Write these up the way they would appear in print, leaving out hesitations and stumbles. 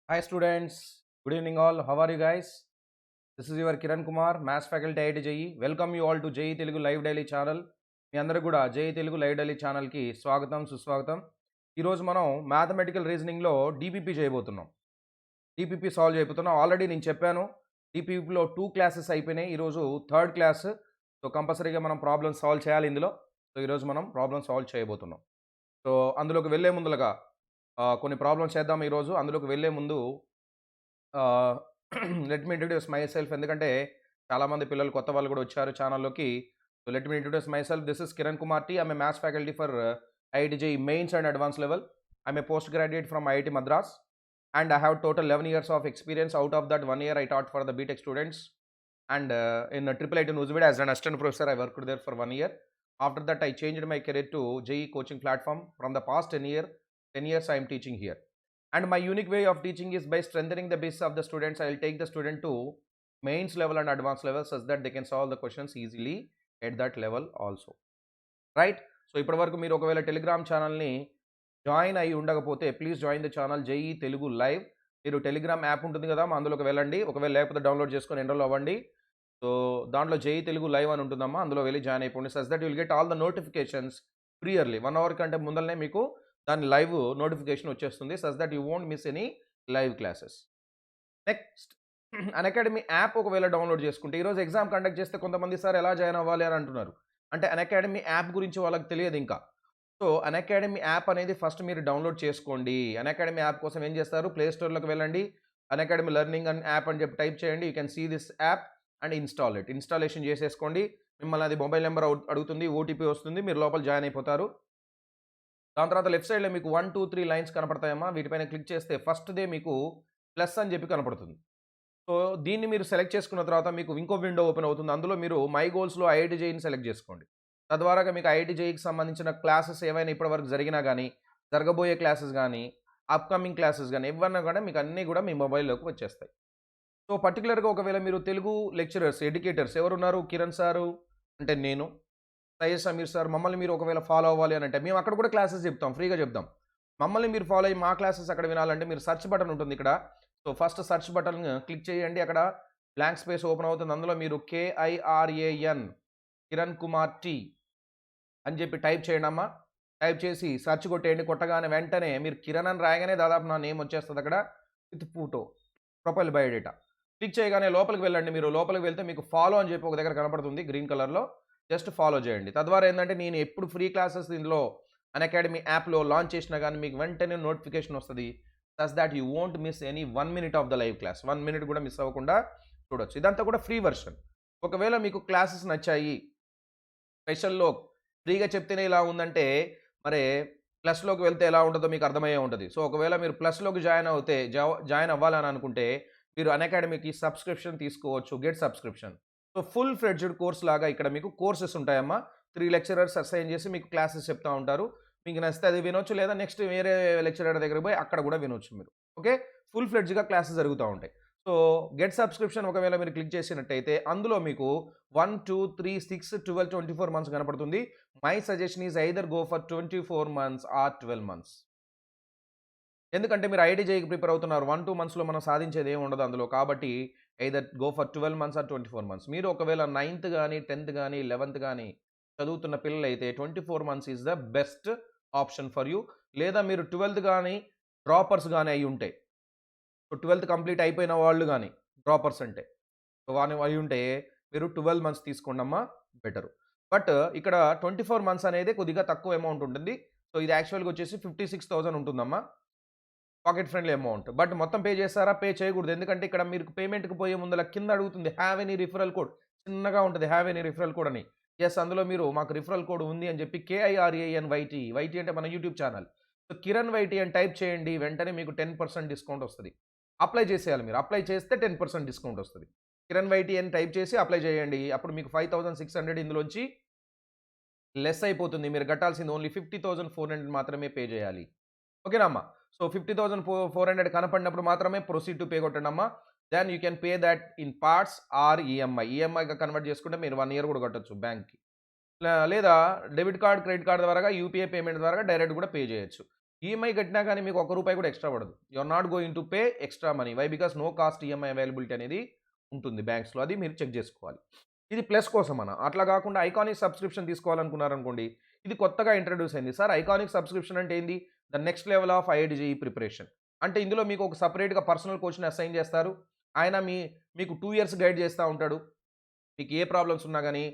Hi students, good evening all. How are you guys? This is your Kiran Kumar, Maths Faculty IIT JEE. Welcome you all to JEE Telugu Live Daily channel. మీ అందరూ కూడా JEE Telugu Live Daily ఛానల్కి స్వాగతం సుస్వాగతం. ఈరోజు మనం mathematical రీజనింగ్లో DPP చేయబోతున్నాం. DPP solve చేయబోతున్నాం. ఆల్రెడీ నేను చెప్పాను డిపిపిలో 2 క్లాసెస్ అయిపోయినాయి. ఈరోజు థర్డ్ క్లాస్. సో కంపల్సరీగా మనం ప్రాబ్లమ్ సాల్వ్ చేయాలి ఇందులో. సో ఈరోజు మనం ప్రాబ్లమ్ సాల్వ్ చేయబోతున్నాం. సో అందులోకి వెళ్ళే ముందులుగా కొన్ని ప్రాబ్లమ్స్ చేద్దాం ఈరోజు. అందులోకి వెళ్ళే ముందు let me introduce myself. ఎందుకంటే చాలామంది పిల్లలు కొత్త వాళ్ళు కూడా వచ్చారు ఛానల్లోకి. So let me introduce myself. This is Kiran Kumar T. I'm a maths faculty for IIT JEE mains and advance level. I'm a post graduate from IIT Madras and I have total 11 years of experience. Out of that, 1 year I taught for the BTech students, and in IIIT Nuzvid as an assistant professor I worked there for 1 year. After that I changed my career to JEE coaching platform. From the past 10 years I am teaching here, and my unique way of teaching is by strengthening the base of the students. I will take the student to mains level and advanced level such that they can solve the questions easily at that level also, right? So ఇప్పటివరకు మీరు ఒకవేళ Telegram ఛానల్ని join అయ్యి ఉండకపోతే please join the channel JEE Telugu live. మీరు Telegram app ఉంటుంది కదా, అందులోకి వెళ్ళండి. ఒకవేళ లేకపోతే డౌన్లోడ్ చేసుకొని ఎన్రోల్ అవ్వండి. సో దాంట్లో జేఈ తెలుగు లైవ్ అని ఉంటుందమ్మా, అందులో వెళ్ళి జాయిన్ అయిపోండి. Such that will get all the notifications priorly. 1 hour కంటే ముందరనే మీకు దాని లైవ్ నోటిఫికేషన్ వచ్చేస్తుంది. Such that you won't miss any live classes. Next Unacademy app ఒకవేళ డౌన్లోడ్ చేసుకుంటే, ఈరోజు ఎగ్జామ్ కండక్ట్ చేస్తే కొంతమంది సార్ ఎలా జాయిన్ అవ్వాలి అని అంటున్నారు. అంటే అన్అకాడమీ యాప్ గురించి వాళ్ళకి తెలియదు ఇంకా. సో అన్అకాడమీ యాప్ అనేది ఫస్ట్ మీరు డౌన్లోడ్ చేసుకోండి. అన్అకాడమీ యాప్ కోసం ఏం చేస్తారు, ప్లే స్టోర్లోకి వెళ్ళండి. అన్అకాడమీ లెర్నింగ్ అండ్ యాప్ అని చెప్పి టైప్ చేయండి. You can see this app and install it. Installation చేసేసుకోండి. మిమ్మల్ని అది మొబైల్ నెంబర్ అడుగుతుంది, ఓటీపీ వస్తుంది, మీరు లోపల జాయిన్ అయిపోతారు. దాని తర్వాత లెఫ్ట్ సైడ్లో మీకు 1, 2, 3 లైన్స్ కనపడతాయమ్మా. వీటిపైన క్లిక్ చేస్తే ఫస్ట్దే మీకు ప్లస్ అని చెప్పి కనపడుతుంది. సో దీన్ని మీరు సెలెక్ట్ చేసుకున్న తర్వాత మీకు ఇంకో విండో ఓపెన్ అవుతుంది. అందులో మీరు మై గోల్స్లో ఐఐటి జేఈని సెలెక్ట్ చేసుకోండి. తద్వారాగా మీకు ఐఐటి జేఈకి సంబంధించిన క్లాసెస్ ఏవైనా ఇప్పటివరకు జరిగినా కానీ, జరగబోయే క్లాసెస్ కానీ, అప్కమింగ్ క్లాసెస్ కానీ ఏవన్నా కూడా మీకు అన్నీ కూడా మీ మొబైల్లోకి వచ్చేస్తాయి. సో పర్టికులర్గా ఒకవేళ మీరు తెలుగు లెక్చరర్స్, ఎడ్యుకేటర్స్ ఎవరున్నారు, కిరణ్ సారు అంటే నేను, సయ్యద్ సమీర్ సార్, మమ్మల్ని మీరు ఒకవేళ ఫాలో అవ్వాలి అని అంటే మేము అక్కడ కూడా క్లాసెస్ చెప్తాం, ఫ్రీగా చెప్తాం. మమ్మల్ని మీరు ఫాలో అయ్యి మా క్లాసెస్ అక్కడ వినాలంటే మీరు సెర్చ్ బటన్ ఉంటుంది ఇక్కడ. So first search button click చేయండి. అక్కడ బ్లాంక్ స్పేస్ ఓపెన్ అవుతుంది. అందులో మీరు KIRAN కిరణ్ కుమార్ టీ అని చెప్పి టైప్ చేయండి అమ్మా. టైప్ చేసి సెర్చ్ కొట్టేయండి. కొట్టగానే వెంటనే మీరు కిరణ్ అని రాయగానే దాదాపు నా నేమ్ వచ్చేస్తుంది అక్కడ with photo, profile biodata. Click చేయగానే లోపలికి వెళ్ళండి. మీరు లోపలికి వెళ్తే మీకు ఫాలో అని చెప్పి ఒక దగ్గర కనపడుతుంది గ్రీన్ కలర్లో. జస్ట్ ఫాలో చేయండి. తద్వారా ఏంటంటే నేను ఎప్పుడు ఫ్రీ క్లాసెస్ ఇందులో అన్అకాడమీ యాప్లో లాంచ్ చేసినా కానీ మీకు వెంటనే నోటిఫికేషన్ వస్తుంది. Such that you won't miss any 1 minute of the live class. 1 minute కూడా మిస్ అవ్వకుండా చూడొచ్చు. ఇదంతా కూడా ఫ్రీ వర్షన్. ఒకవేళ మీకు క్లాసెస్ నచ్చాయి, స్పెషల్లో ఫ్రీగా చెప్తేనే ఇలా ఉందంటే మరి ప్లస్లోకి వెళ్తే ఎలా ఉంటుందో మీకు అర్థమయ్యే ఉంటుంది. సో ఒకవేళ మీరు ప్లస్లోకి జాయిన్ అవ్వాలని అనుకుంటే మీరు అన్అకాడమీకి సబ్స్క్రిప్షన్ తీసుకోవచ్చు, get subscription. So full fledged course లాగా ఇక్కడ మీకు కోర్సెస్ ఉంటాయమ్మా. 3 లెక్చరర్స్ అసైన్ చేసి మీకు క్లాసెస్ చెప్తా ఉంటారు. మీకు నచ్చితే అది వినొచ్చు, లేదా నెక్స్ట్ వేరే లెక్చరర్ దగ్గరికి పోయి అక్కడ కూడా వినొచ్చు మీరు. ఓకే, ఫుల్ ఫ్లెడ్జ్గా క్లాసెస్ జరుగుతూ ఉంటాయి. సో గెట్ సబ్స్క్రిప్షన్ ఒకవేళ మీరు క్లిక్ చేసినట్టయితే అందులో మీకు 1, 2, 3, 6, 12, 24 మంత్స్ కనపడుతుంది. My suggestion is either go for 24 months or 12 months. ఎందుకంటే మీరు ఐఐటి జేఈకి ప్రిపేర్ అవుతున్నారు. 1, 2 మంత్స్లో మనం సాధించేది ఏమి ఉండదు అందులో. కాబట్టి either go for 12 months or 24 months. మీరు ఒకవేళ 9th కానీ 10th కానీ 11th కానీ చదువుతున్న పిల్లలైతే 24 months is the best option for you. లేదా మీరు 12th కానీ డ్రాపర్స్ కానీ అయి ఉంటే, సో 12th కంప్లీట్ అయిపోయిన వాళ్ళు కానీ డ్రాపర్స్ అంటే సో అయి ఉంటే మీరు 12 months తీసుకోండి అమ్మా, బెటరు. బట్ ఇక్కడ 24 months అనేది కొద్దిగా తక్కువ అమౌంట్ ఉంటుంది. సో ఇది యాక్చువల్గా వచ్చేసి 56,000 ఉంటుందమ్మా, పాకెట్ ఫ్రెండ్లీ అమౌంట్. బట్ మొత్తం పే చేస్తారా, పే చేయకూడదు. ఎందుకంటే ఇక్కడ మీరు పేమెంట్కి పోయే ముందల కింద అడుగుతుంది హ్యావ్ ఎనీ రిఫరల్ కోడ్, చిన్నగా ఉంటుంది హ్యావ్ ఎనీ రిఫరల్ కోడ్ అని. ఎస్, అందులో మీరు మాకు రిఫరల్ కోడ్ ఉంది అని చెప్పి KIRANYT, వైటీ అంటే మన YouTube channel. So Kiran YT అని టైప్ చేయండి. వెంటనే మీకు 10% డిస్కౌంట్ వస్తుంది. అప్లై చేసేయాలి మీరు. అప్లై చేస్తే 10% డిస్కౌంట్ వస్తుంది. కిరణ్ వైటీ అని టైప్ చేసి అప్లై చేయండి. అప్పుడు మీకు 5,600 ఇందులోంచి లెస్ అయిపోతుంది. మీరు కట్టాల్సింది ఓన్లీ 50,400 మాత్రమే పే చేయాలి. ఓకేనా అమ్మా? సో 50,400 కనపడినప్పుడు మాత్రమే ప్రొసీడ్ టు పే కొట్టండి అమ్మా. Then you can pay that in parts or ఈఎంఐగా కన్వర్ట్ చేసుకుంటే మీరు 1 year కూడా కట్టొచ్చు బ్యాంక్కి. లేదా డెబిట్ కార్డ్, క్రెడిట్ కార్డ్ ద్వారా, యూపీఐ పేమెంట్ ద్వారా డైరెక్ట్ కూడా పే చేయొచ్చు. ఈఎంఐ కట్టినా గానీ మీకు ఒక్క రూపాయి కూడా ఎక్స్‌ట్రా పడదు. You are not going to pay extra money. Why? Because no cost EMI availability అనేది ఉంటుంది బ్యాంక్స్‌లో. అది మీరు చెక్ జేసుకోవాలి. ఇది ప్లస్ కోసమనా. అట్లా గాకుండా ఐకానిక్ సబ్స్క్రిప్షన్ తీసుకోవాలనుకున్నారనుకోండి, ఇది కొత్తగా ఇంట్రొడ్యూస్ అయింది. సార్ ఐకానిక్ సబ్స్క్రిప్షన్ అంటే ఏంది? The next level of IIT JEE preparation. అంటే ఇందులో మీకు ఒక సెపరేట్‌గా పర్సనల్ కోచ్‌ని అసైన్ చేస్తారు. ఆయన మీకు 2 ఇయర్స్ గైడ్ చేస్తా ఉంటాడు. మీకు ఏ ప్రాబ్లమ్స్ ఉన్నా గానీ,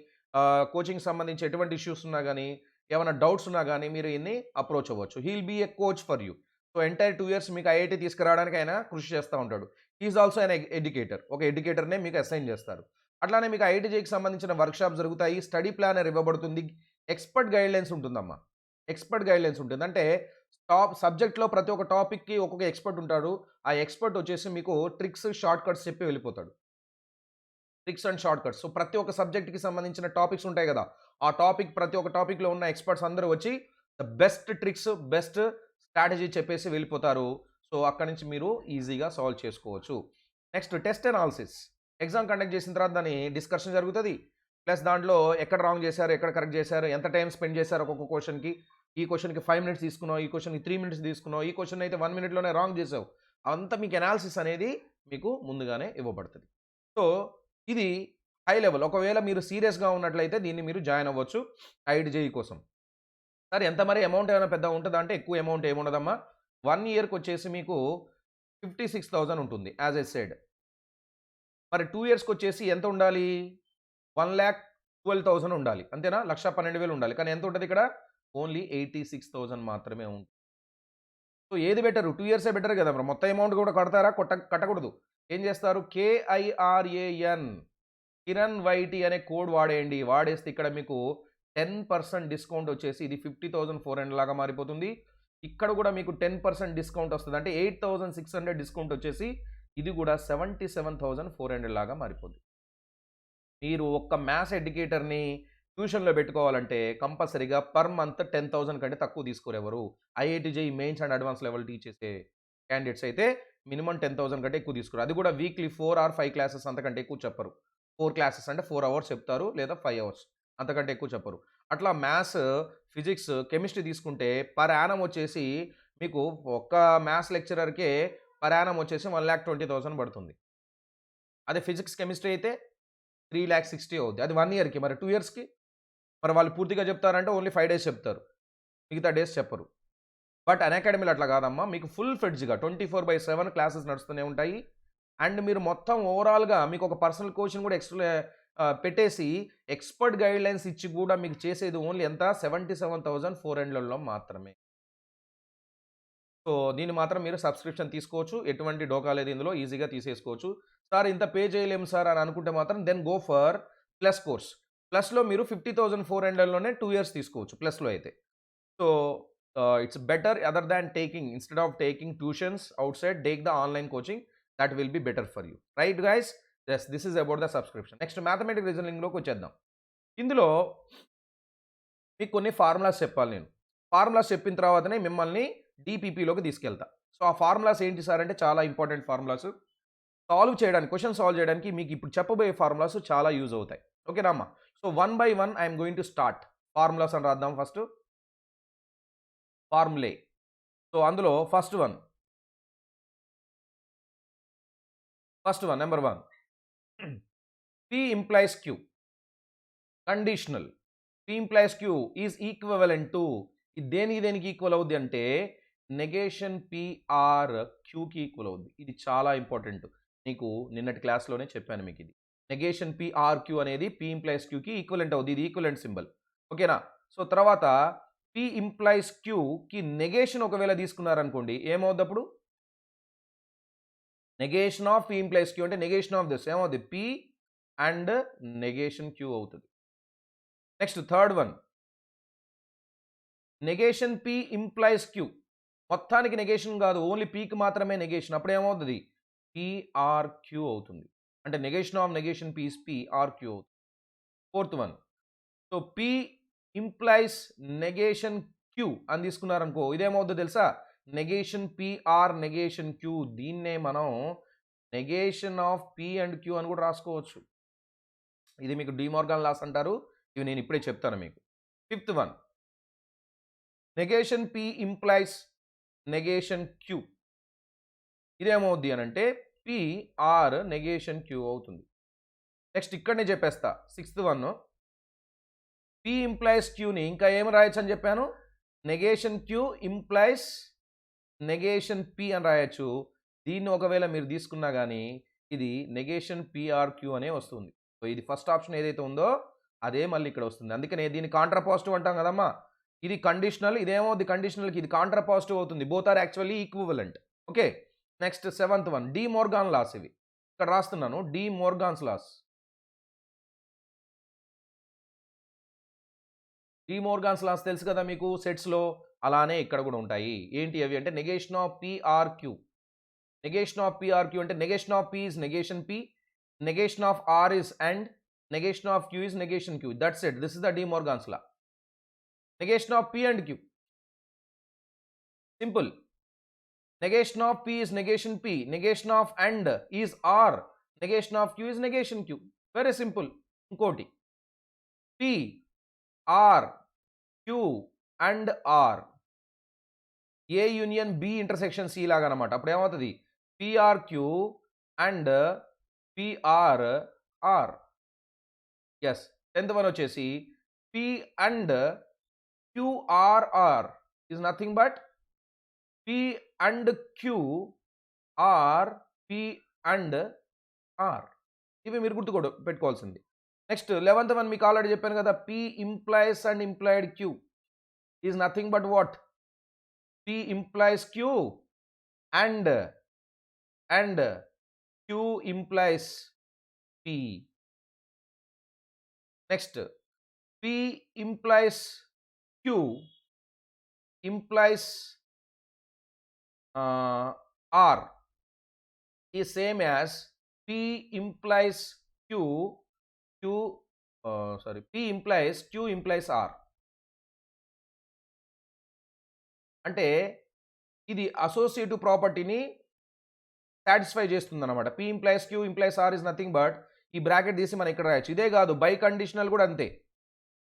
కోచింగ్‌కి సంబంధించి ఎటువంటి ఇష్యూస్ ఉన్నా గానీ, ఏమైనా డౌట్స్ ఉన్నా గానీ, మీరు ఈయన్ని అప్రోచ్ అవ్వచ్చు. He will be a coach for you. So, entire 2 years మీకు ఐఐటీ తీసుకురావడానికి ఆయన కృషి చేస్తా ఉంటాడు. He is also an educator. ఒక ఎడ్యుకేటర్‌నే మీకు అసైన్ చేస్తారు. అట్లానే మీకు ఐఐటీజీకి సంబంధించిన వర్క్‌షాప్స్ జరుగుతాయి. స్టడీ ప్లానర్ ఇవ్వబడుతుంది. ఎక్స్‌పర్ట్ గైడ్‌లైన్స్ ఉంటుందమ్మా. ఎక్స్‌పర్ట్ గైడ్‌లైన్స్ ఉంటుంది. అంటే సబ్జెక్ట్‌లో ప్రతి ఒక్క టాపిక్‌కి ఒక్కొక్క ఎక్స్‌పర్ట్ ఉంటాడు. ఆ ఎక్స్‌పర్ట్ వచ్చేసి మీకు ట్రిక్స్, షార్ట్ కట్స్ చెప్పి వెళ్ళిపోతాడు. Tricks and short cuts. So, ప్రతి ఒక్క సబ్జెక్ట్‌కి సంబంధించిన టాపిక్స్ ఉంటాయి గదా! ఆ టాపిక్ ప్రతి ఒక్క టాపిక్‌లో ఉన్న ఎక్స్‌పర్ట్స్ అందరూ వచ్చి the best tricks, best strategy చెప్పేసి వెళ్ళిపోతారు. సో, అక్కడి నుంచి మీరు ఈజీగా సాల్వ్ చేసుకోవచ్చు. Next test analysis. Exam conduct చేసిన తర్వాత దాని డిస్కషన్ జరుగుతది. ప్లస్ దాంట్లో ఎక్కడ రాంగ్ చేశారు, ఎక్కడ కరెక్ట్ చేశారు, ఎంత టైమ్ స్పెండ్ చేశారు ఒక్కొక్క క్వెషన్‌కి. ఈ క్వెషన్‌కి 5 మినిట్స్ తీసుకున్నావు, ఈ క్వెషన్‌కి 3 మినిట్స్ తీసుకున్నావు, ఈ క్వెషన్ అయితే 1 మినిట్‌లోనే రాంగ్ చేసావు. అంతా మీకు అనాలిసిస్ అనేది మీకు ముందుగానే ఇవ్వబడుతది. సో, ఇది హై లెవెల్. ఒకవేళ మీరు సీరియస్‌గా ఉన్నట్లయితే దీన్ని మీరు జాయిన్ అవ్వచ్చు ఐఐటీ కోసం. సార్ ఎంత మరి అమౌంట్ ఏమైనా పెద్దగా ఉంటదా అంటే ఎక్కువ అమౌంట్ ఏముండదమ్మా. 1 ఇయర్‌కొచ్చేసి మీకు 56,000 ఉంటుంది యాస్ ఐ సెడ్. మరి 2 ఇయర్స్‌కొచ్చేసి ఎంత ఉండాలి? 1,12,000 ఉండాలి. అంతేనా? 1,12,000 ఉండాలి. కానీ ఎంత ఉంటది ఇక్కడ? ఓన్లీ 86,000 మాత్రమే ఉంటుంది. సో, ఏది బెటరు? 2 ఇయర్సే బెటర్ గదా! మరి మొత్తం అమౌంట్ గూడా కడతారా? కట్టకూడదు. ఏం జేస్తారు? KIRAN కిరణ్ వైటీ అనే కోడ్ వాడేయండి. వాడేస్తే ఇక్కడ మీకు 10% డిస్కౌంట్ వచ్చేసి ఇది 50,400 లాగా మారిపోతుంది. ఇక్కడ గూడా మీకు 10% డిస్కౌంట్ వస్తది. అంటే 8,600 డిస్కౌంట్ వచ్చేసి ఇది గూడా 77,400 లాగా మారిపోద్ది. మీరు ఒక్క మ్యాథ్స్ ఎడ్యుకేటర్‌ని ట్యూషన్‌లో పెట్టుకోవాలంటే కంపల్సరీగా పర్ మంత్ 10,000 కంటే తక్కువ తీసుకోరెవరు. IIT JEE mains and advance level teach చేసే క్యాండిడేట్స్ అయితే మినిమమ్ 10,000 కంటే ఎక్కువ తీసుకోరు. అది కూడా వీక్లీ 4 ఆర్ 5 క్లాసెస్ అంతకంటే ఎక్కువ చెప్పరు. 4 క్లాసెస్ అంటే 4 అవర్స్ చెప్తారు లేదా 5 అవర్స్. అంతకంటే ఎక్కువ చెప్పరు. అట్లా మ్యాథ్స్, ఫిజిక్స్, కెమిస్ట్రీ తీసుకుంటే పర్ యానమ్ వచ్చేసి మీకు ఒక్క మ్యాథ్స్ లెక్చరర్‌కే పర్ యానమ్ వచ్చేసి 1,20,000 పడుతుంది. అదే ఫిజిక్స్, కెమిస్ట్రీ అయితే 3,60,000 అవుద్ది. అది 1 ఇయర్‌కి. మరి 2 ఇయర్స్‌కి? మరి వాళ్ళు పూర్తిగా చెప్తారంటే ఓన్లీ 5 డేస్ చెప్తారు. మిగతా డేస్ చెప్పరు. బట్ అన్‌అకాడమీలో అట్లా కాదమ్మా. మీకు ఫుల్ ఫ్లెడ్జ్‌గా 24/7 క్లాసెస్ నడుస్తూనే ఉంటాయి. అండ్ మీరు మొత్తం ఓవరాల్‌గా మీకు ఒక పర్సనల్ కోచ్‌ని కూడా పెట్టేసి ఎక్స్‌పర్ట్ గైడ్‌లైన్స్ ఇచ్చి కూడా మీకు చేసేది ఓన్లీ ఎంత? 77,400లో మాత్రమే. సో, దీన్ని మాత్రం మీరు సబ్స్క్రిప్షన్ తీసుకోవచ్చు. ఎటువంటి డోకా లేదు ఇందులో. ఈజీగా తీసేసుకోవచ్చు. సార్ ఇంత పే చేయలేము సార్ అని అనుకుంటే మాత్రం then go for plus course. ప్లస్‌లో మీరు 50,400లోనే 2 ఇయర్స్ తీసుకోవచ్చు ప్లస్‌లో అయితే. So, it's better other than instead of taking tuitions outside take the online coaching. That will be better for you. Right guys? Yes. This is about the subscription. Next mathematic రీజనింగ్‌లోకి వచ్చేద్దాం. ఇందులో మీకు కొన్ని formulas చెప్పాలి నేను. Formulas చెప్పిన తర్వాతనే మిమ్మల్ని డీపీపీలోకి తీసుకెళ్తా. సో, ఆ ఫార్ములాస్ ఏంటి సార్ అంటే చాలా ఇంపార్టెంట్ ఫార్ములాస్. క్వెషన్ సాల్వ్ చేయడానికి మీకు ఇప్పుడు చెప్పబోయే ఫార్ములాస్ చాలా యూజ్ అవుతాయి. ఓకేనా అమ్మా? So, one by one I am going to start. Formulas అని రాద్దాం ఫస్ట్. ఫార్ములే. సో, అందులో first one number 1 P implies Q. Conditional. P implies Q is equivalent to ఇది దేనికి ఈక్వల్ అవుద్ది అంటే నెగేషన్ PR Qకి ఈక్వల్ అవుద్ది. ఇది చాలా ఇంపార్టెంట్. నీకు నిన్నటి క్లాస్‌లోనే చెప్పాను మీకిది. నెగేషన్ PRQ అనేది P ఇంప్లైస్ Qకి ఈక్వివలెంట్ అవుద్ది. ఇది ఈక్వివలెంట్ సింబల్. ఓకేనా? సో, తర్వాత P ఇంప్లైస్ Qకి నెగేషన్ ఒకవేళ తీసుకున్నారనుకోండి ఏమవుద్దప్పుడు? Negation of P implies Q అంటే నెగేషన్ ఆఫ్ దిస్ ఏమవుద్ది? P అండ్ నెగేషన్ Q అవుతది. Next third one negation P implies Q. మొత్తానికి నెగేషన్ కాదు. ఓన్లీ Pకి మాత్రమే నెగేషన్. అప్పుడేమవుతది? PRQ అవుతుంది. అంటే negation of negation P is PRQ అవుతుంది. Fourth one. So, P implies negation Q అని తీసుకున్నారనుకో ఇదేమవుద్దో తెలుసా? నెగేషన్ PR నెగేషన్ Q దీన్నే మనం negation of P and Q అని కూడా రాసుకోవచ్చు. ఇది మీకు డీమోర్గాన్ లాస్ అంటారు. ఇవి నేను ఇప్పుడే చెప్తాను మీకు. Fifth one negation P implies negation Q. ఇదేమవుద్ది అని అంటే పిఆర్ నెగేషన్ క్యూ అవుతుంది. నెక్స్ట్ ఇక్కడనే చెప్పేస్తా. సిక్స్త్ వన్, పి ఇంప్లైస్ క్యూని ఇంకా ఏం రాయొచ్చు అని చెప్పాను, negation Q implies negation P అని రాయొచ్చు. దీన్ని ఒకవేళ మీరు తీసుకున్నా కానీ ఇది నెగేషన్ పిఆర్ క్యూ అనే వస్తుంది. సో ఇది ఫస్ట్ ఆప్షన్ ఏదైతే ఉందో అదే మళ్ళీ ఇక్కడ వస్తుంది. అందుకనే దీన్ని కాంట్రా పాజిటివ్ అంటాం కదమ్మా. ఇది కండిషనల్, ఇదేమవుద్ది కండిషనల్కి, ఇది కాంట్రా పాజిటివ్ అవుతుంది. Both are actually equivalent. Okay, next seventh one, De Morgan laws. ఇవి ఇక్కడ రాస్తున్నాను, De Morgan's laws. De Morgan's laws తెలుసు కదా మీకు సెట్స్లో, అలానే ఇక్కడ కూడా ఉంటాయి. ఏంటి అవి అంటే negation of P or Q. Negation of P or Q అంటే negation of P is negation P, negation of R is and, negation of Q is negation Q. That's it. This is the De Morgan's law. Negation of P and Q. Simple. Negation of P is negation P. Negation of and is R. Negation of Q is negation Q. Very simple. Inkoti. P, R, Q and R. A union B intersection C లాగా అన్నమాట. అప్పుడు ఏమవుతుంది, PRQ and PRR. Yes. 10th one వచ్చేసి P and QRR is nothing but P and Q R P and R. ఇవి మీరు పెట్టుకోవాల్సింది. Next 11th one మీకు already చెప్పాను కదా, P implies and implied Q is nothing but what? P implies Q and Q implies P. Next, P implies Q implies R is same as P implies Q P implies Q implies R. అంటే ఇది associative ప్రాపర్టీని satisfy చేస్తుంది అనమాట. P implies Q implies R is nothing but, ఈ bracket తీసి మనం ఇక్కడ రాయొచ్చు. ఇదే కాదు, బై కండిషనల్ కూడా అంతే.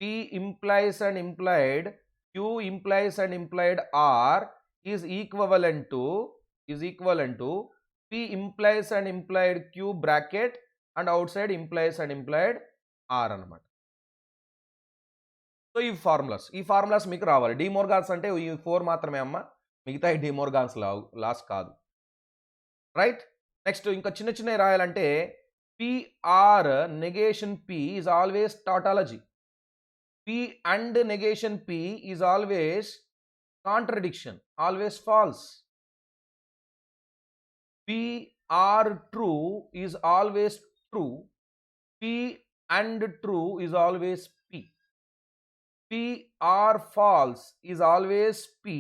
P implies and implied Q implies and implied R is equivalent to P implies and implied Q bracket and out side implies and implied R అనమాట. సో ఈ ఫార్ములాస్ మీకు రావాలి. డిమోర్గాన్స్ అంటే ఈ 4 మాత్రమే అమ్మ, మిగతా ఈ డిమోర్గాన్స్ లాస్ కాదు. రైట్. నెక్స్ట్ ఇంకా చిన్నవి రాయాలంటే P or negation P is always tautology. P and negation P is always contradiction, always false. P or true is always true. P and true is always P. PR false is always P.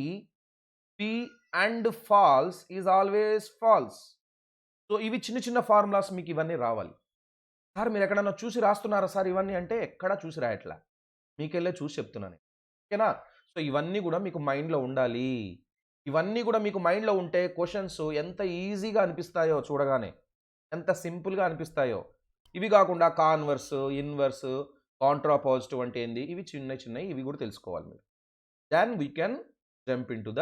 P and false is always false. So ఇవి చిన్న formulas మీకు ఇవన్నీ రావాలి. Sir మీరు ఎక్కడన్నా చూసి రాస్తున్నారా sir ఇవన్నీ అంటే, ఎక్కడా చూసి రాయట్లా, మీకెళ్ళే చూసి చెప్తున్నాను. ఓకేనా? సో ఇవన్నీ కూడా మీకు మైండ్లో ఉండాలి. ఇవన్నీ కూడా మీకు మైండ్లో ఉంటే క్వశ్చన్స్ ఎంత ఈజీగా అనిపిస్తాయో చూడగానే, ఎంత సింపుల్గా అనిపిస్తాయో. ఇవి కాకుండా కాన్వర్స్, ఇన్వర్స్, కాంట్రా పాజిటివ్ అంటే ఏంది, ఇవి చిన్నవి ఇవి కూడా తెలుసుకోవాలి మీరు. Then we can jump into the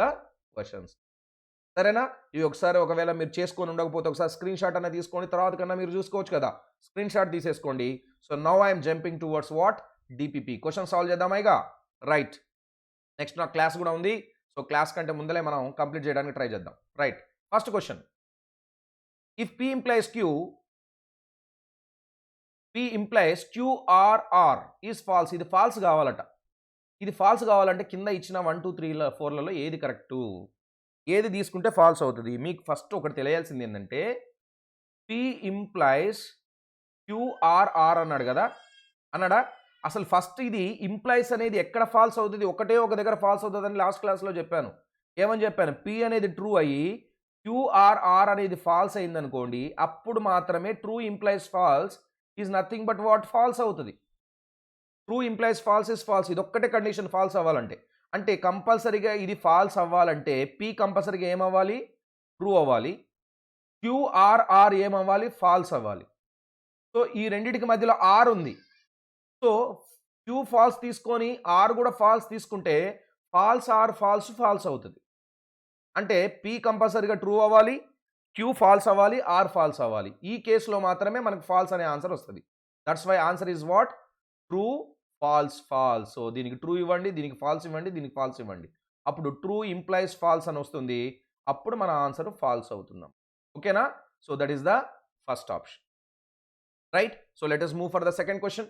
questions. సరేనా? ఇవి ఒకసారి ఒకవేళ మీరు చేసుకొని ఉండకపోతే ఒకసారి స్క్రీన్ షాట్ అనేది తీసుకోండి, తర్వాత కన్నా మీరు చూసుకోవచ్చు కదా, స్క్రీన్ షాట్ తీసేసుకోండి. So now I'm jumping towards what, DPP. Question solve చేద్దామైగా. రైట్. నెక్స్ట్ నా క్లాస్ కూడా ఉంది, సో క్లాస్ కంటే ముందలే మనం కంప్లీట్ చేయడానికి ట్రై చేద్దాం. Right. First question, if P implies Q, P implies QRR is false. ఇది ఫాల్స్ కావాలట. ఇది ఫాల్స్ కావాలంటే కింద ఇచ్చిన 1, 2, 3, 4లలో ఏది కరెక్టు, ఏది తీసుకుంటే ఫాల్స్ అవుతుంది. మీకు ఫస్ట్ ఒకటి తెలియాల్సింది ఏంటంటే, P implies QRR అన్నాడు కదా, అన్నాడా? అసలు ఫస్ట్ ఇది ఇంప్లైస్ అనేది ఎక్కడ ఫాల్స్ అవుతుంది, ఒకటే ఒక దగ్గర ఫాల్స్ అవుతుంది అని లాస్ట్ క్లాస్లో చెప్పాను. ఏమని చెప్పాను? P అనేది ట్రూ అయ్యి QRR అనేది ఫాల్స్ అయింది అనుకోండి, అప్పుడు మాత్రమే true implies false is nothing but what, false అవుతుంది. True implies false is false. ఇది ఒక్కటే కండిషన్ ఫాల్స్ అవ్వాలంటే. అంటే కంపల్సరీగా ఇది ఫాల్స్ అవ్వాలంటే P కంపల్సరీగా ఏమవ్వాలి, ట్రూ అవ్వాలి. QRR ఏమవ్వాలి, ఫాల్స్ అవ్వాలి. సో ఈ రెండింటికి మధ్యలో R ఉంది. సో Q ఫాల్స్ తీసుకొని R కూడా ఫాల్స్ తీసుకుంటే ఫాల్స్ ఆర్ ఫాల్స్ అవుతుంది. అంటే పీ కంపల్సరీగా ట్రూ అవ్వాలి, క్యూ ఫాల్స్ అవ్వాలి, ఆర్ ఫాల్స్ అవ్వాలి. ఈ కేసులో మాత్రమే మనకు ఫాల్స్ అనే ఆన్సర్ వస్తుంది. That's why answer is what? True, false, false. So దీనికి ట్రూ ఇవ్వండి, దీనికి ఫాల్స్ ఇవ్వండి, దీనికి ఫాల్స్ ఇవ్వండి. అప్పుడు ట్రూ ఇంప్లైస్ ఫాల్స్ అని వస్తుంది. అప్పుడు మన ఆన్సర్ ఫాల్స్ అవుతున్నాం. ఓకేనా? So that is the first option. Right? So let us move for the second question.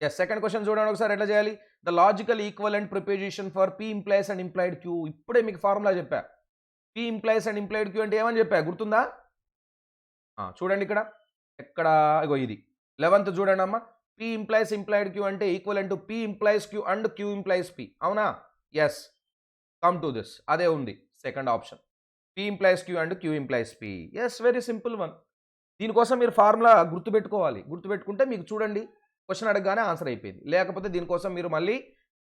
Yes, second question చూడండి ఒకసారి ఎట్లా చేయాలి. The logical equivalent preposition for P implies and implied Q. ఇప్పుడే మీకు ఫార్ములా చెప్పా. P implies and implied Q అంటే ఏమని చెప్పా గుర్తుందా? చూడండి ఇక్కడ ఎక్కడ, ఇగో ఇది 11th చూడండి అమ్మా. పీ ఇంప్లైస్ ఇంప్లైడ్ క్యూ అంటే equivalent to P implies Q and Q implies P. అవునా? Yes, come to this. అదే ఉంది second option. P implies Q and Q implies P. Yes, very simple one. దీనికోసం మీరు formula గుర్తుపెట్టుకోవాలి. గుర్తుపెట్టుకుంటే మీకు చూడండి క్వశ్చన్ అడగగానే ఆన్సర్ అయిపోయింది. లేకపోతే దీనికోసం మీరు మళ్ళీ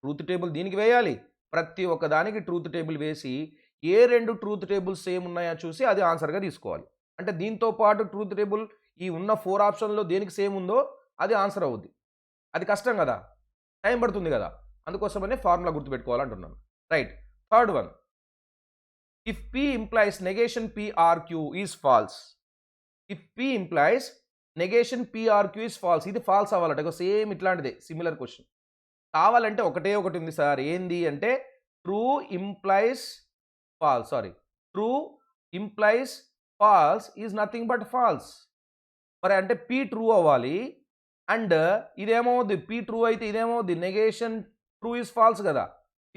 ట్రూత్ టేబుల్ దీనికి వేయాలి. ప్రతి ఒక్క దానికి ట్రూత్ టేబుల్ వేసి ఏ 2 ట్రూత్ టేబుల్స్ సేమ్ ఉన్నాయో చూసి అది ఆన్సర్గా తీసుకోవాలి. అంటే దీంతో పాటు ట్రూత్ టేబుల్ ఈ ఉన్న 4 ఆప్షన్లో దేనికి సేమ్ ఉందో అది ఆన్సర్ అవుద్ది. అది కష్టం కదా, టైం పడుతుంది కదా, అందుకోసమనే ఫార్ములా గుర్తుపెట్టుకోవాలంటున్నాను. Right, third one. If P implies negation P or Q is false. If P implies negation P or Q is false. ఇది ఫాల్స్ అవ్వాలంటే సేమ్ ఇట్లాంటిదే సిమిలర్ క్వశ్చన్. కావాలంటే ఒకటే ఒకటి ఉంది సార్, ఏంది అంటే true implies false, sorry, true implies false is nothing but false. మరి అంటే పీ ట్రూ అవ్వాలి అండ్ ఇదేమవుద్ది, పీ ట్రూ అయితే ఇదేమవుద్ది నెగేషన్ ట్రూ ఈజ్ ఫాల్స్ కదా,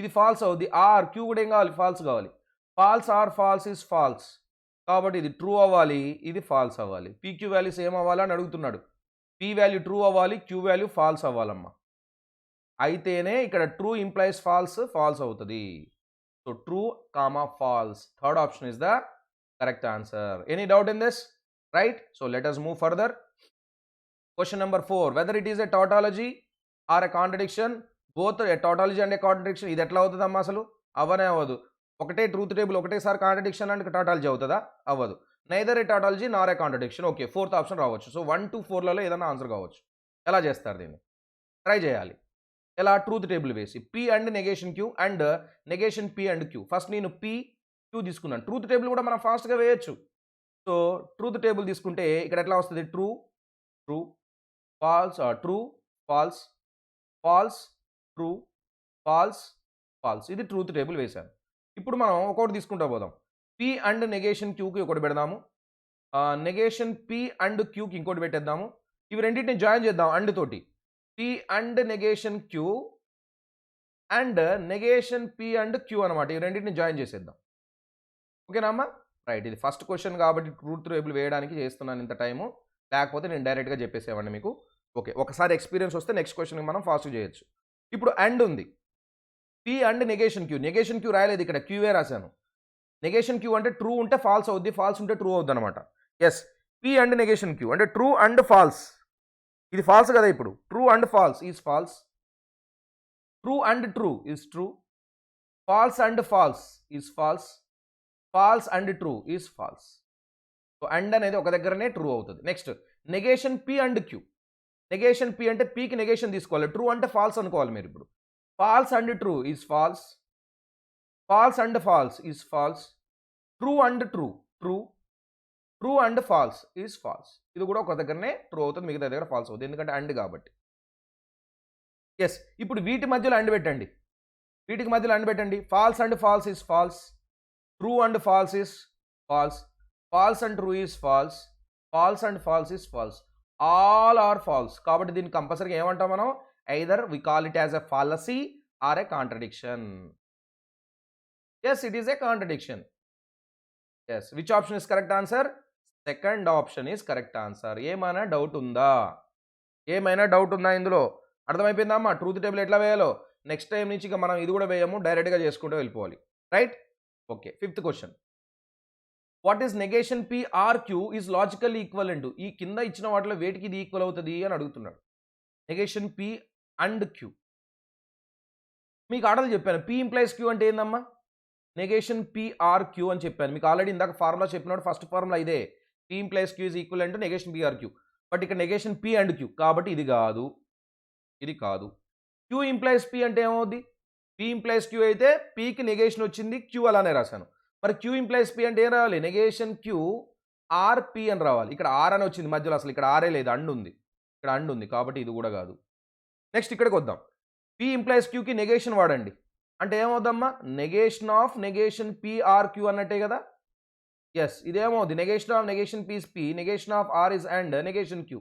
ఇది ఫాల్స్ అవుద్ది. ఆర్ క్యూ కూడా ఏం కావాలి, ఫాల్స్ కావాలి. False or false is false. కాబట్టి ఇది ట్రూ అవ్వాలి, ఇది ఫాల్స్ అవ్వాలి. పీక్యూ వాల్యూస్ ఏం అవ్వాలి అని అడుగుతున్నాడు. పీ వాల్యూ ట్రూ అవ్వాలి, క్యూ వాల్యూ ఫాల్స్ అవ్వాలమ్మా. అయితేనే ఇక్కడ ట్రూ ఇంప్లైస్ ఫాల్స్, ఫాల్స్ అవుతుంది. So true comma false, third option is the correct answer. Any doubt in this? Right, so let us move further. Question number 4. Whether it is a tautology or a contradiction. Both a tautology and a contradiction. ఇది ఎట్లా అవుతుందమ్మా అసలు? అవ్వనే అవ్వదు. ఒకటే truth table ఒకటేసారి contradiction and tautology అవుతుందా? అవ్వదు. Neither a tautology nor a contradiction. Okay, 4th option రావచ్చు. సో 1 to 4లలో ఏదైనా ఆన్సర్ కావచ్చు. ఎలా చేస్తారు దీన్ని? ట్రై చేయాలి. ఎలా? ట్రూత్ టేబుల్ వేసి P and negation Q and negation P and Q. First నేను పీ క్యూ తీసుకున్నాను. ట్రూత్ టేబుల్ కూడా మనం ఫాస్ట్గా వేయచ్చు. సో ట్రూత్ టేబుల్ తీసుకుంటే ఇక్కడ ఎట్లా వస్తుంది? True, true, false, true, false, false, true, false, false. ఇది ట్రూత్ టేబుల్ వేశాను. ఇప్పుడు మనం ఒక్కొక్కటి తీసుకుంటూ పోదాం. పీ అండ్ నెగేషన్ క్యూకి ఒకటి పెడదాము, నెగేషన్ పీ అండ్ క్యూకి ఇంకోటి పెట్టేద్దాము. ఇవి రెండింటిని జాయిన్ చేద్దాం అండ్ తోటి. P and negation Q and negation P and Q అనమాట. ఈ రెండింటిని జాయిన్ చేసేద్దాం. ఓకేనా అమ్మా? రైట్, ఇది ఫస్ట్ క్వశ్చన్ కాబట్టి ట్రూత్ టేబుల్ వేయడానికి చేస్తున్నాను ఇంత టైము. లేకపోతే నేను డైరెక్ట్గా చెప్పేసేవాడిని మీకు. ఓకే, ఒకసారి ఎక్స్పీరియన్స్ వస్తే నెక్స్ట్ క్వశ్చన్కి మనం ఫాస్ట్ చేయొచ్చు. ఇప్పుడు అండ్ ఉంది. P and negation Q. Negation Q రాయలేదు ఇక్కడ, క్యూవే రాశాను. నెగేషన్ క్యూ అంటే ట్రూ ఉంటే ఫాల్స్ అవుద్ది, ఫాల్స్ ఉంటే ట్రూ అవుద్ది అనమాట. Yes, P and negation Q అంటే ట్రూ అండ్ ఫాల్స్. ఇది ఫాల్స్ కదా, ఇప్పుడు true and false is false, true and true is true, false and false is false, false and true is false. So and అనేది ఒక దగ్గరనే true అవుతుంది. Next negation P and Q. Negation P అంటే పీకి negation తీసుకోవాలి, true అంటే falls అనుకోవాలి మీరు ఇప్పుడు. False and true is false, false and false is false, true and true true, true and false is false. ఇది కూడా ఒక దగ్గరనే ట్రూ అవుతుంది, మిగతా దగ్గర ఫాల్స్ అవుతుంది, ఎందుకంటే అండ్ కాబట్టి. ఎస్, ఇప్పుడు వీటి మధ్యలో అండ్ పెట్టండి. వీటికి మధ్యలో అండ్ పెట్టండి. False and false is false, true and false is false, false and true is false, false and false is false. All are false. కాబట్టి దీన్ని కంపల్సరీగా ఏమంటాం మనం? either we call it as a fallacy or a contradiction. Yes, it is a contradiction. Yes, which option is correct answer? Second option is correct answer. ఏమైనా doubt ఉందా? ఏమైనా doubt ఉందా ఇందులో? అర్థమైపోయిందా అమ్మా ట్రూత్ టేబుల్ ఎట్లా వేయాలో? నెక్స్ట్ టైం నుంచి ఇక మనం ఇది కూడా వేయము, డైరెక్ట్గా చేసుకుంటూ వెళ్ళిపోవాలి. Right, okay. 5th question. What is negation P or Q is logical equivalent. ఈ కింద ఇచ్చిన వాటిలో వేటికి ఇది ఈక్వల్ అవుతుంది అని అడుగుతున్నాడు. Negation P and Q. మీకు ఆర్డర్ చెప్పాను. పీ ఇంప్లైస్ క్యూ అంటే ఏందమ్మా? నెగేషన్ పీ ఆర్ క్యూ అని చెప్పాను మీకు ఆల్రెడీ. ఇందాక ఫార్ములా చెప్పినప్పుడు ఫస్ట్ ఫార్ములా ఇదే, P implies Q is equal to negation P or Q. But ఇక్కడ నెగేషన్ పీ అండ్ క్యూ కాబట్టి ఇది కాదు, ఇది కాదు. క్యూ ఇంప్లైస్ పీ అంటే ఏమవుద్ది? పీ ఇంప్లైస్ క్యూ అయితే పీకి నెగేషన్ వచ్చింది, క్యూ అలానే రాశాను. మరి క్యూ ఇంప్లైస్ పి అంటే ఏం రావాలి? నెగేషన్ క్యూ ఆర్ పి అని రావాలి. ఇక్కడ ఆర్ అని వచ్చింది మధ్యలో, అసలు ఇక్కడ ఆరే లేదు, అండ్ ఉంది. ఇక్కడ అండ్ ఉంది కాబట్టి ఇది కూడా కాదు. నెక్స్ట్ ఇక్కడికి వద్దాం. పి ఇంప్లైస్ క్యూకి నెగేషన్ వాడండి అంటే ఏమవుద్దమ్మా? Negation of negation P or Q అన్నట్టే కదా. ఎస్, ఇదేమవుద్ది? Negation of negation P is P, negation of or is and negation Q.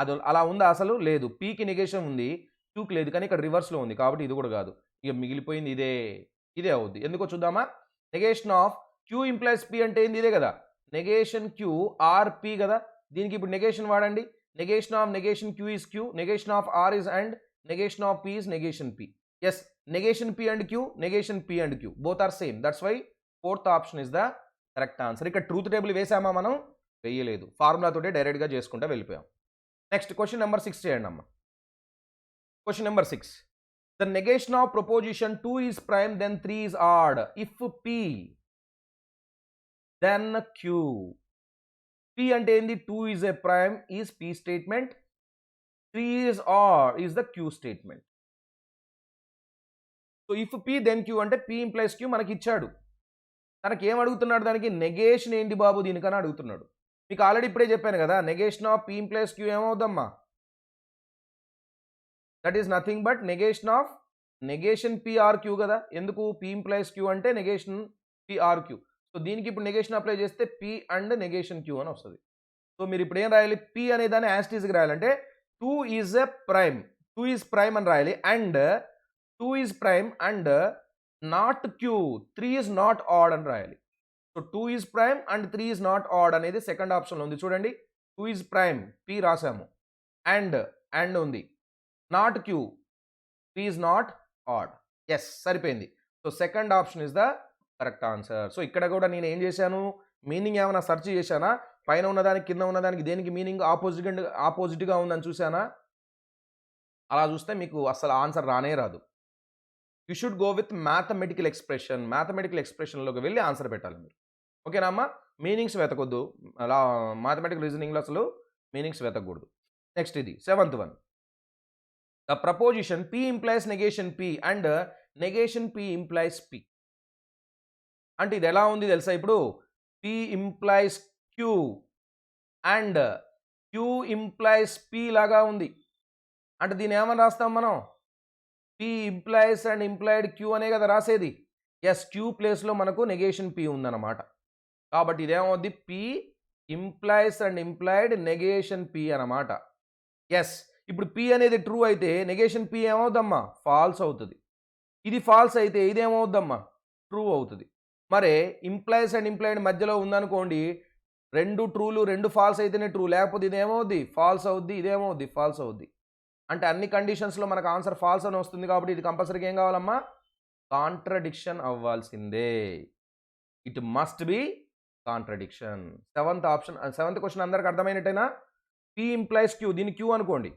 అది అలా ఉందా? అసలు లేదు. పీకి నెగేషన్ ఉంది, క్యూకి లేదు, కానీ ఇక్కడ రివర్స్లో ఉంది కాబట్టి ఇది కూడా కాదు. ఇక మిగిలిపోయింది ఇదే అవుద్ది. ఎందుకో చూద్దామా? Negation of queue implies P అంటే ఏంది? ఇదే కదా. నెగేషన్ క్యూ ఆర్ పి కదా. దీనికి ఇప్పుడు నెగేషన్ వాడండి. Negation of negation Q is Q, negation of or is and, negation of P is negation P. Yes, negation P and Q, negation P and Q both are same. That's why fourth option is the correct answer. ఇక్కడ truth table వేసామా? మనం వేయలేదు, ఫార్ములాతోటే డైరెక్ట్గా చేసుకుంటూ వెళ్ళిపోయాం. Next question number 6 చేయండి అమ్మ. Question number 6. The negation of proposition 2 is prime then 3 is odd if P then Q. P అంటే ఏంది? 2 is a prime is P statement, 3 is odd is the Q statement. So if P then Q అంటే P implies Q మనకి ఇచ్చాడు. తనకి ఏం అడుగుతున్నాడు? దానికి negation ఏంటి బాబు దీనికని అడుగుతున్నాడు. మీకు ఆల్రెడీ ఇప్పుడే చెప్పాను కదా, negation of P implies Q ఏమవుద్దమ్మా? That is nothing but negation of negation P or Q కదా. ఎందుకు? పి ఇంప్లైస్ క్యూ అంటే నెగేషన్ పిఆర్ క్యూ. సో దీనికి ఇప్పుడు నెగేషన్ అప్లై చేస్తే పి అండ్ నెగేషన్ క్యూ అని వస్తుంది. సో మీరు ఇప్పుడు ఏం రాయాలి? పి అనే దాన్ని యాస్టీస్కి రాయాలంటే 2 is a prime, 2 is prime అని రాయాలి. And 2 is prime and not Q, 3 is not odd అని రాయాలి. So 2 is prime and 3 is not odd అనేది సెకండ్ ఆప్షన్లో ఉంది. చూడండి, 2 ఈజ్ ప్రైమ్ పి రాసాము, అండ్ ఉంది, not Q, 3 is not odd. Yes, సరిపోయింది. So second option is the correct answer. So ఇక్కడ కూడా నేను ఏం చేశాను? మీనింగ్ ఏమైనా సెర్చ్ చేశానా? పైన ఉన్నదానికి కింద ఉన్నదానికి దేనికి మీనింగ్ ఆపోజిట్గా ఉందని చూసానా? అలా చూస్తే మీకు అసలు ఆన్సర్ రానే రాదు. You should go with mathematical expression. Mathematical ఎక్స్ప్రెషన్లోకి వెళ్ళి ఆన్సర్ పెట్టాలి మీరు. ఓకేనా అమ్మా? మీనింగ్స్ వెతకొద్దు. అలా మ్యాథమెటికల్ రీజనింగ్లో అసలు మీనింగ్స్ వెతకూడదు. నెక్స్ట్ ఇది 7th one. The proposition P implies negation P and negation P implies P. అంటే ఇది ఎలా ఉంది తెలుసా? ఇప్పుడు P implies Q and Q implies P లాగా ఉంది. అంటే దీన్ని ఏమని రాస్తాం మనం? P implies and implied Q అనే కదా రాసేది. ఎస్, క్యూ ప్లేస్లో మనకు నెగేషన్ పి ఉందన్నమాట. కాబట్టి ఇదేమవుద్ది? P implies and implied negation P అన్నమాట. ఎస్, ఇప్పుడు పి అనేది ట్రూ అయితే నెగేషన్ పి ఏమవుద్దమ్మా? ఫాల్స్ అవుతుంది. ఇది ఫాల్స్ అయితే ఇదేమవుద్దమ్మా? ట్రూ అవుతుంది. మరి ఇంప్లైస్ అండ్ ఇంప్లైడ్ మధ్యలో ఉందనుకోండి, 2 ట్రూలు 2 ఫాల్స్ అయితేనే ట్రూ, లేకపోతే ఇదేమవుద్ది? ఫాల్స్ అవుద్ది, ఇదేమవుద్ది? ఫాల్స్ అవుద్ది. అంటే అన్ని కండిషన్స్లో మనకు ఆన్సర్ ఫాల్స్ అని వస్తుంది కాబట్టి ఇది కంపల్సరీగా ఏం కావాలమ్మా? కాంట్రడిక్షన్ అవ్వాల్సిందే. It must be contradiction. 7th question అందరికి అర్థమైనట్టేనా? పి ఇంప్లైస్ క్యూ, దీన్ని క్యూ అనుకోండి.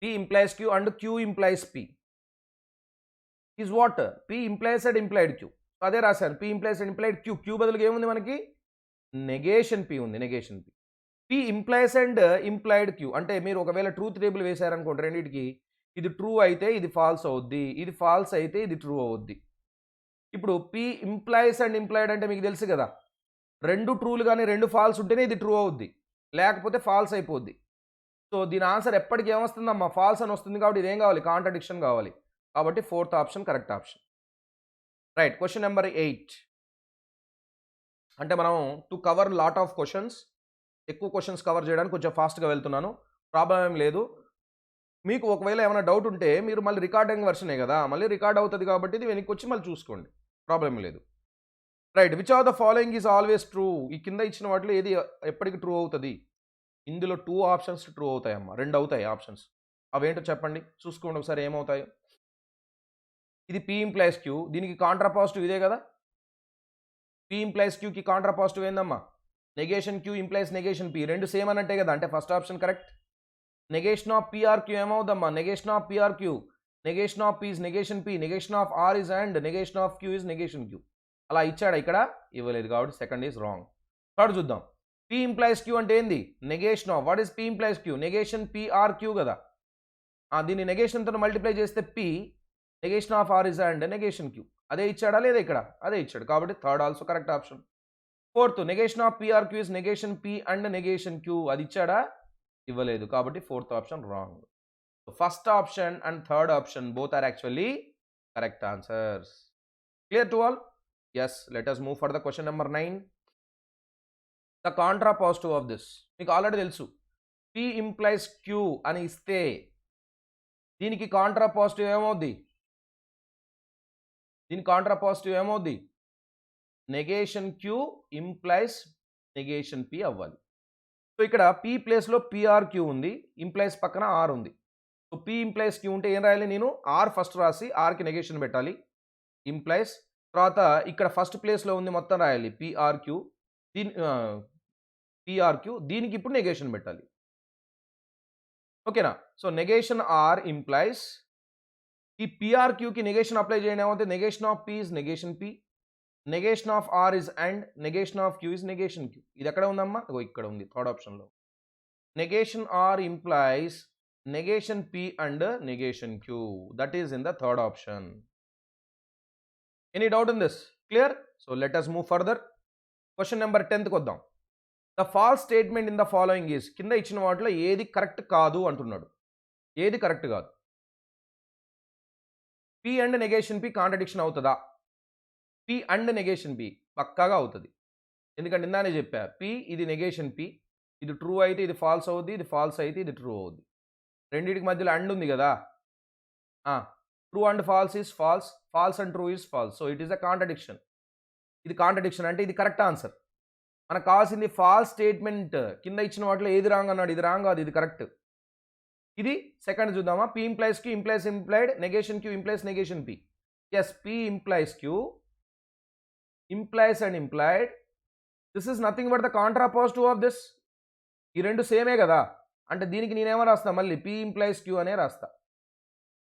P implies Q and Q implies P is what? P implies and implied Q. అదే రాశాను, P implies and implied Q. Q బదులుగా ఏముంది మనకి? నెగేషన్ పి ఉంది, negation P. P implies and implied Q అంటే మీరు ఒకవేళ ట్రూత్ టేబుల్ వేశారనుకోండి రెండింటికి, ఇది ట్రూ అయితే ఇది ఫాల్స్ అవుద్ది, ఇది ఫాల్స్ అయితే ఇది ట్రూ అవుద్ది. ఇప్పుడు పి ఇంప్లైస్ అండ్ ఇంప్లైడ్ అంటే మీకు తెలుసు కదా, 2 ట్రూలు కానీ 2 ఫాల్స్ ఉంటేనే ఇది ట్రూ అవుద్ది, లేకపోతే ఫాల్స్ అయిపోద్ది. సో దీని ఆన్సర్ ఎప్పటికీ ఏమొస్తుందమ్మా? ఫాల్స్ అని వస్తుంది. కాబట్టి ఇదేం కావాలి? కాంట్రడిక్షన్ కావాలి. కాబట్టి 4th option correct option. Right. Question number 8. అంటే మనం to cover lot of questions, ఎక్కువ క్వశ్చన్స్ కవర్ చేయడానికి కొంచెం ఫాస్ట్గా వెళ్తున్నాను. ప్రాబ్లం ఏం లేదు. మీకు ఒకవేళ ఏమైనా డౌట్ ఉంటే మీరు మళ్ళీ రికార్డింగ్ వర్షనే కదా, మళ్ళీ రికార్డ్ అవుతుంది కాబట్టి ఇది వెనక్కి వచ్చి మళ్ళీ చూసుకోండి, ప్రాబ్లం లేదు. Right. Which of the following is always true? ఈ కింద ఇచ్చిన వాటిలో ఏది ఎప్పటికీ ట్రూ అవుతుంది? ఇందులో 2 ఆప్షన్స్ ట్రూ అవుతాయమ్మా, 2 అవుతాయి ఆప్షన్స్. అవేంటో చెప్పండి, చూసుకోండి ఒకసారి ఏమవుతాయో. ఇది పి ఇంప్లైస్ క్యూ, దీనికి కాంట్రా పాజిటివ్ ఇదే కదా. పి ఇంప్లైస్ క్యూకి కాంట్రా పాజిటివ్ ఏందమ్మా? Negation Q implies negation P, 2 same అన్నట్టే కదా. అంటే first option correct. Negation of P or Q ఏమవుదమ్మా? Negation of P or Q, negation of P is negation P, negation of or is and negation of Q is negation Q. అలా ఇచ్చాడా? ఇక్కడ ఇవ్వలేదు కాబట్టి second is wrong. Third చూద్దాం. P implies Q అంటే ఏంది? Negation of, what is P implies Q? Negation P or Q కదా. దీన్ని నెగేషన్తో మల్టిప్లై చేస్తే P, negation of or is and negation Q అదే ఇచ్చాడా లేదా ఇక్కడ అదే ఇచ్చాడు కాబట్టి third also correct option. Fourth negation of P or Q is negation P and negation Q అది ఇచ్చాడా ఇవ్వలేదు కాబట్టి fourth option wrong. First option and third option both are actually correct answers. Clear to all? Yes, let us move for the question number 9. The contrapositive of this మీకు already తెలుసు. P implies Q అని ఇస్తే దీనికి contrapositive ఏమవుద్ది? దీని contrapositive ఏమవుద్ది? Negation Q implies negation P అవ్వాలి. So ఇక్కడ పి ప్లేస్లో పిఆర్ క్యూ ఉంది, ఇంప్లైస్ పక్కన ఆర్ ఉంది. సో పి ఇంప్లైస్ క్యూ ఉంటే ఏం రాయాలి? నేను ఆర్ ఫస్ట్ రాసి ఆర్కి నెగేషన్ పెట్టాలి, ఇంప్లైస్ తర్వాత ఇక్కడ ఫస్ట్ ప్లేస్లో ఉంది మొత్తం రాయాలి పిఆర్ క్యూ, దీని పిఆర్ క్యూ, దీనికి ఇప్పుడు నెగేషన్ పెట్టాలి. ఓకేనా? సో నెగేషన్ ఆర్ ఇంప్లైస్ ఈ పిఆర్ క్యూకి నెగేషన్ అప్లై చేయడం ఏమవుతుంది? Negation of P is negation P, negation of or is and, negation of Q is negation Q. ఇది ఎక్కడ ఉందమ్మా? ఇక్కడ ఉంది థర్డ్ ఆప్షన్లో. Negation or implies negation P and negation Q. That is in the third option. Any doubt in this? Clear? So let us move further. Question number 10th కొద్దాం. The false statement in the following is కింద ఇచ్చిన వాటిలో ఏది correct కాదు అంటున్నాడు. ఏది correct కాదు? P and negation P contradiction అవుతుందా? P and negation P పక్కాగా అవుతుంది. ఎందుకంటే ఇందానే చెప్పా, P ఇది నెగేషన్ P, ఇది ట్రూ అయితే ఇది ఫాల్స్ అవుద్ది, ఇది ఫాల్స్ అయితే ఇది ట్రూ అవుద్ది. రెండింటికి మధ్యలో అండ్ ఉంది కదా, true and false is false, false and true is false. So it is a contradiction. ఇది కాంట్రడిక్షన్ అంటే ఇది కరెక్ట్ ఆన్సర్. మనకు కావాల్సింది ఫాల్స్ స్టేట్మెంట్. కింద ఇచ్చిన వాటిలో ఏది రాంగ్ అన్నాడు, ఇది రాంగ్ కాదు, ఇది కరెక్ట్. ఇది సెకండ్ చూద్దామా? P implies Q implies implied, negation Q implies negation P. Yes, P implies Q implies and implied. This is nothing but the contrapositive of this. ఈ రెండు సేమే కదా, అంటే దీనికి నేనేమో రాస్తా, మళ్ళీ పి ఇంప్లైస్ క్యూ అనే రాస్తా.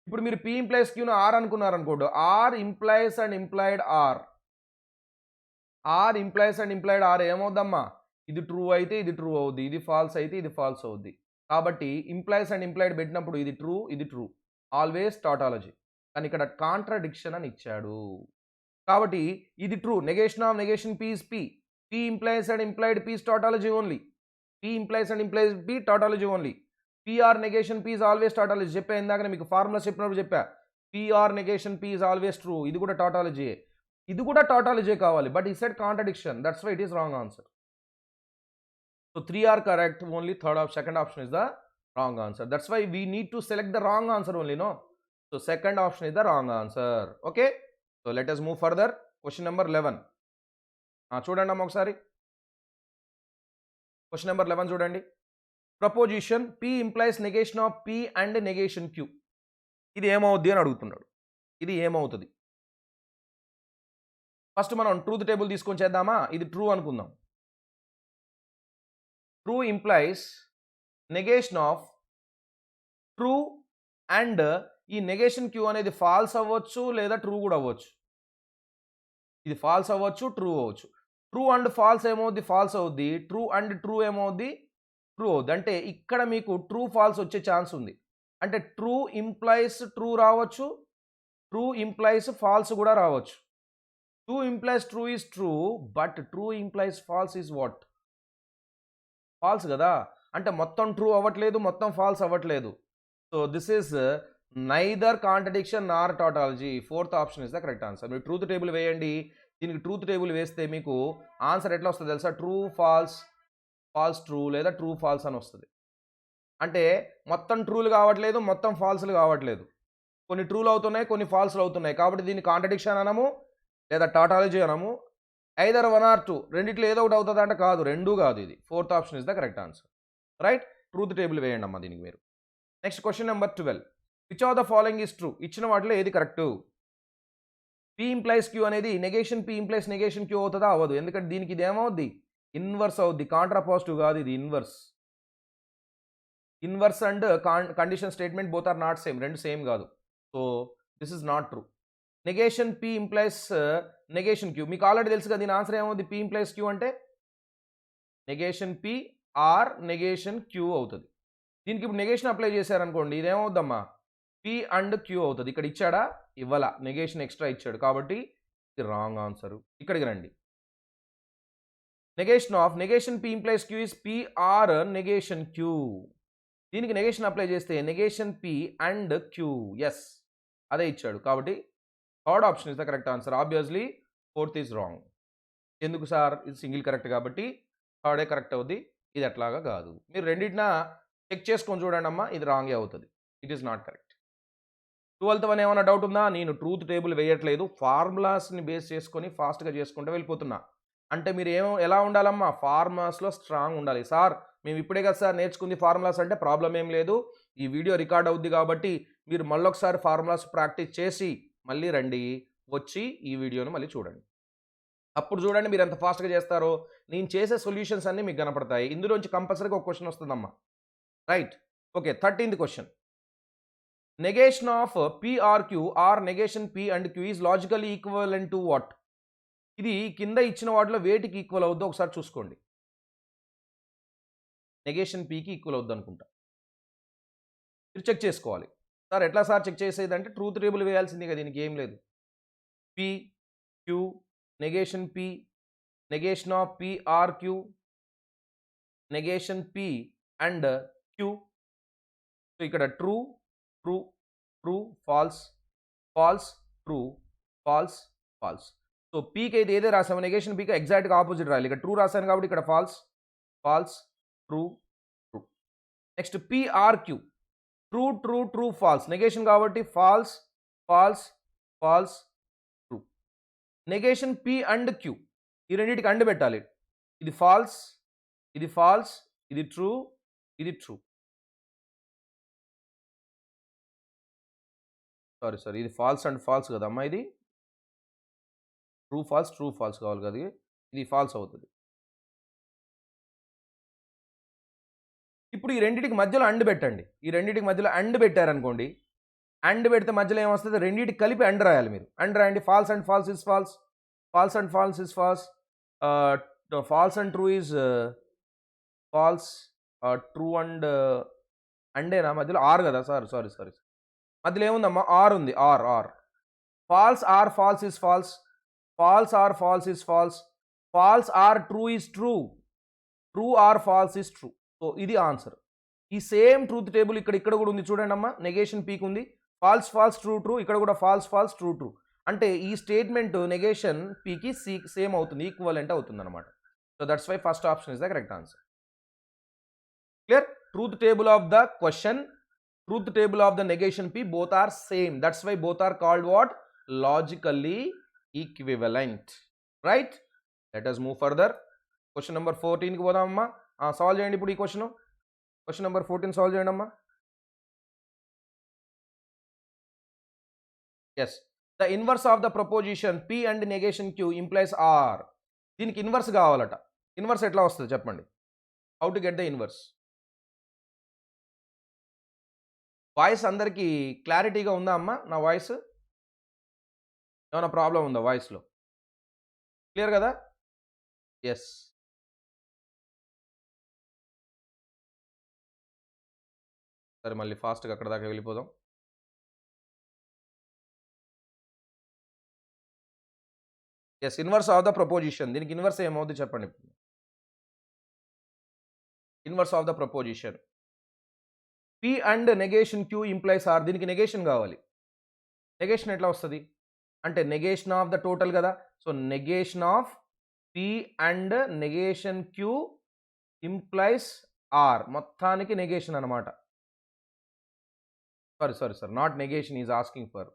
ఇప్పుడు మీరు పి ఇంప్లైస్ క్యూను ఆర్ అనుకున్నారనుకోండి, R implies and implied R, R implies and implied R ఏమవుద్దమ్మా? ఇది ట్రూ అయితే ఇది ట్రూ అవుద్ది, ఇది ఫాల్స్ అయితే ఇది ఫాల్స్ అవుద్ది. కాబట్టి ఇంప్లైస్ అండ్ ఇంప్లైడ్ పెట్టినప్పుడు ఇది ట్రూ, ఇది ట్రూ, ఆల్వేస్ టాటాలజీ. కానీ ఇక్కడ కాంట్రడిక్షన్ అని ఇచ్చాడు కాబట్టి ఇది true. Negation of negation P is P, P implies and implied P is tautology only, P implies and implies P tautology only. PR negation P is always tautology. చెప్పా ఇందాక మీకు formula చెప్పినప్పుడు చెప్పా, PR negation P is always true. ఇది కూడా tautology, ఇది కూడా tautology కావాలి, but he said contradiction. That's why it is wrong answer. So 3 are correct, only second option is the wrong answer. That's why we need to select the wrong answer only, no? So second option is the wrong answer. Okay? So let us move further. Question number 11. చూడండి అమ్మ ఒకసారి. Question number 11 చూడండి. Proposition P implies negation of P and negation Q. ఇది ఏమవుద్ది అని అడుగుతున్నాడు. ఇది ఏమవుతుంది? ఫస్ట్ మనం ట్రూత్ టేబుల్ తీసుకొని చేద్దామా? ఇది ట్రూ అనుకుందాం. True implies negation of true and ఈ నెగేషన్ క్యూ అనేది ఫాల్స్ అవ్వచ్చు లేదా ట్రూ కూడా అవ్వచ్చు. ఇది ఫాల్స్ అవ్వచ్చు, ట్రూ అవ్వచ్చు. ట్రూ అండ్ ఫాల్స్ ఏమవుద్ది? ఫాల్స్ అవుద్ది. ట్రూ అండ్ ట్రూ ఏమవుద్ది? ట్రూ అవుద్ది. అంటే ఇక్కడ మీకు ట్రూ ఫాల్స్ వచ్చే ఛాన్స్ ఉంది. అంటే ట్రూ ఇంప్లైస్ ట్రూ రావచ్చు, ట్రూ ఇంప్లైస్ ఫాల్స్ కూడా రావచ్చు. True implies true is true, but true implies false is what? False కదా. అంటే మొత్తం ట్రూ అవ్వట్లేదు, మొత్తం ఫాల్స్ అవ్వట్లేదు. So this is neither contradiction nor tautology. Fourth option is the correct answer. మీరు ట్రూత్ టేబుల్ వేయండి. దీనికి ట్రూత్ టేబుల్ వేస్తే మీకు ఆన్సర్ ఎట్లా వస్తుంది తెలుసా? ట్రూ ఫాల్స్, ఫాల్స్ ట్రూ లేదా ట్రూ ఫాల్స్ అని వస్తుంది. అంటే మొత్తం ట్రూలు కావట్లేదు, మొత్తం ఫాల్స్లు కావట్లేదు. కొన్ని ట్రూలు అవుతున్నాయి, కొన్ని ఫాల్స్లు అవుతున్నాయి. కాబట్టి దీన్ని కాంట్రడిక్షన్ అనము లేదా టాటాలజీ అనము. ఐదర్ 1 or 2 రెండిట్లో ఏదో ఒకటి అవుతుంది అంటే కాదు, రెండూ కాదు. ఇది fourth option is the correct answer. Right? Truth table వేయండి అమ్మా దీనికి మీరు. Next question number 12. Which of the following is true? ఇచ్చిన వాటిలో ఏది కరెక్ట్? పి ఇంప్లైస్ క్యూ అనేది negation P implies negation Q అవుతుందా? అవ్వదు. ఎందుకంటే దీనికి ఇది ఏమవుద్ది? ఇన్వర్స్ అవుద్ది. కాంట్రా పాజిటివ్ కాదు, ఇది inverse. Inverse and condition statement both are not same. రెండు సేమ్ కాదు. So this is not true. Negation P implies negation Q మీకు ఆల్రెడీ తెలుసు కదా. దీని ఆన్సర్ ఏమవుద్ది? పి ఇంప్లైస్ క్యూ అంటే negation P or negation Q అవుతుంది. దీనికి ఇప్పుడు నెగేషన్ అప్లై చేశారనుకోండి, ఇదేమవుద్దమ్మా? పి అండ్ క్యూ అవుతుంది. ఇక్కడ ఇచ్చాడా? ఇవ్వాల. నెగేషన్ ఎక్స్ట్రా ఇచ్చాడు కాబట్టి ఇది రాంగ్ ఆన్సర్. ఇక్కడికి రండి. Negation P implies Q is P or negation Q. దీనికి నెగేషన్ అప్లై చేస్తే negation P and Q. Yes, అదే ఇచ్చాడు కాబట్టి third option is the correct answer. Obviously fourth is wrong. ఎందుకు సార్? ఇది సింగిల్ కరెక్ట్ కాబట్టి థర్డే కరెక్ట్ అవుద్ది. ఇది అట్లాగా కాదు. మీరు రెండింటిన చెక్ చేసుకొని చూడండి అమ్మా, ఇది రాంగే అవుతుంది. It is not correct. 12th one ఏమైనా డౌట్ ఉందా? నేను ట్రూత్ టేబుల్ వేయట్లేదు, ఫార్ములాస్ని బేస్ చేసుకొని ఫాస్ట్గా చేసుకుంటూ వెళ్ళిపోతున్నా. అంటే మీరు ఎలా ఉండాలమ్మా? ఫార్ములాస్లో స్ట్రాంగ్ ఉండాలి. సార్ మేము ఇప్పుడే కదా సార్ నేర్చుకుంది ఫార్ములాస్ అంటే ప్రాబ్లం ఏం లేదు, ఈ వీడియో రికార్డ్ అవుద్ది కాబట్టి మీరు మళ్ళొకసారి ఫార్ములాస్ ప్రాక్టీస్ చేసి మళ్ళీ రండి, వచ్చి ఈ వీడియోను మళ్ళీ చూడండి. అప్పుడు చూడండి మీరు ఎంత ఫాస్ట్గా చేస్తారో. నేను చేసే సొల్యూషన్స్ అన్నీ మీకు కనపడతాయి. ఇందులోంచి కంపల్సరీగా ఒక క్వశ్చన్ వస్తుందమ్మా. Right, okay. 13th question. Negation of P or Q or negation P and Q is logically equivalent to what? ఇది కింద ఇచ్చిన వాటిలో వేటికి ఈక్వల్ అవుద్దో ఒకసారి చూసుకోండి. నెగేషన్ పికి ఈక్వల్ అవుద్ది అనుకుంటా. మీరు చెక్ చేసుకోవాలి. సార్ ఎట్లా సార్ చెక్ చేసేది అంటే ట్రూత్ టేబుల్ వేయాల్సిందే కదా, దీనికి ఏం లేదు. P Q negation P, negation of P or Q, negation P and Q. So ఇక్కడ true true true false false true false false. So పీకి అయితే ఏదే రాసాము, నెగేషన్ పీకి ఎగ్జాక్ట్గా ఆపోజిట్ రాయాలి. ఇక్కడ ట్రూ రాశాను కాబట్టి ఇక్కడ false false true true. Next P or Q true true true false, negation కాబట్టి false false false true. Negation P and Q, ఈ రెండింటికి అండ్ పెట్టాలి. ఇది ఫాల్స్ ఇది ఫాల్స్, ఇది ట్రూ ఇది ట్రూ. సారీ ఇది ఫాల్స్ అండ్ ఫాల్స్ కదమ్మా, ఇది ట్రూ ఫాల్స్ కావాలి కదా, ఇది ఫాల్స్ అవుతుంది. ఇప్పుడు ఈ రెండింటికి మధ్యలో అండ్ పెట్టండి. ఈ రెండింటికి మధ్యలో అండ్ పెట్టారనుకోండి, అండ్ పెడితే మధ్యలో ఏమొస్తుంది? రెండింటికి కలిపి అండ్ రాయాలి మీరు. అండ్ రాయండి. False and false is false, false and false is false, false and true is false, true and అండేనా మధ్యలో? ఆర్ కదా సార్, సారీ మధ్యలో ఏముందమ్మా? ఆర్ ఉంది. Or false or false is false, false or false is false, false or true is true, true or false is true. So ఇది answer. ఈ same truth table ఇక్కడ కూడా ఉంది చూడండి అమ్మా. నెగేషన్ పీక్ ఉంది, ఫాల్స్ ఫాల్స్ ట్రూ ట్రూ, ఇక్కడ కూడా ఫాల్స్ ఫాల్స్ ట్రూ ట్రూ. అంటే ఈ స్టేట్మెంట్ నెగేషన్ పీకి సేమ్ అవుతుంది, ఈక్వలెంట్ అవుతుంది అనమాట. So that's why first option is the correct answer. Clear? Truth table of the question, truth table of the negation p, both are same. That's why both are called what? Logically equivalent. Right? Let us move further. Question number 14 కి పోదాం అమ్మా. Solve చేయండి ఇప్పుడు ఈ question number 14 solve చేయండి అమ్మా. Yes, the inverse of the proposition p and negation q implies r. దీనికి inverse కావాలట. ఇన్వర్స్ ఎట్లా వస్తుంది చెప్పండి? How to get the inverse? Voice అందరికీ క్లారిటీగా ఉందా అమ్మా? నా వాయిస్ ఏమైనా ప్రాబ్లం ఉందా వాయిస్లో? క్లియర్ కదా? ఎస్. సరే మళ్ళీ ఫాస్ట్గా అక్కడ దాకా వెళ్ళిపోదాం. Yes, inverse of the proposition. దీనికి ఇన్వర్స్ ఏమవుతుంది చెప్పండి? Inverse of the proposition P and negation Q implies R. దీనికి నెగేషన్ కావాలి. నెగేషన్ ఎట్లా వస్తుంది అంటే నెగేషన్ ఆఫ్ ద టోటల్ కదా. So negation of P and negation Q implies R, మొత్తానికి నెగేషన్ అనమాట. Sorry not negation, is asking for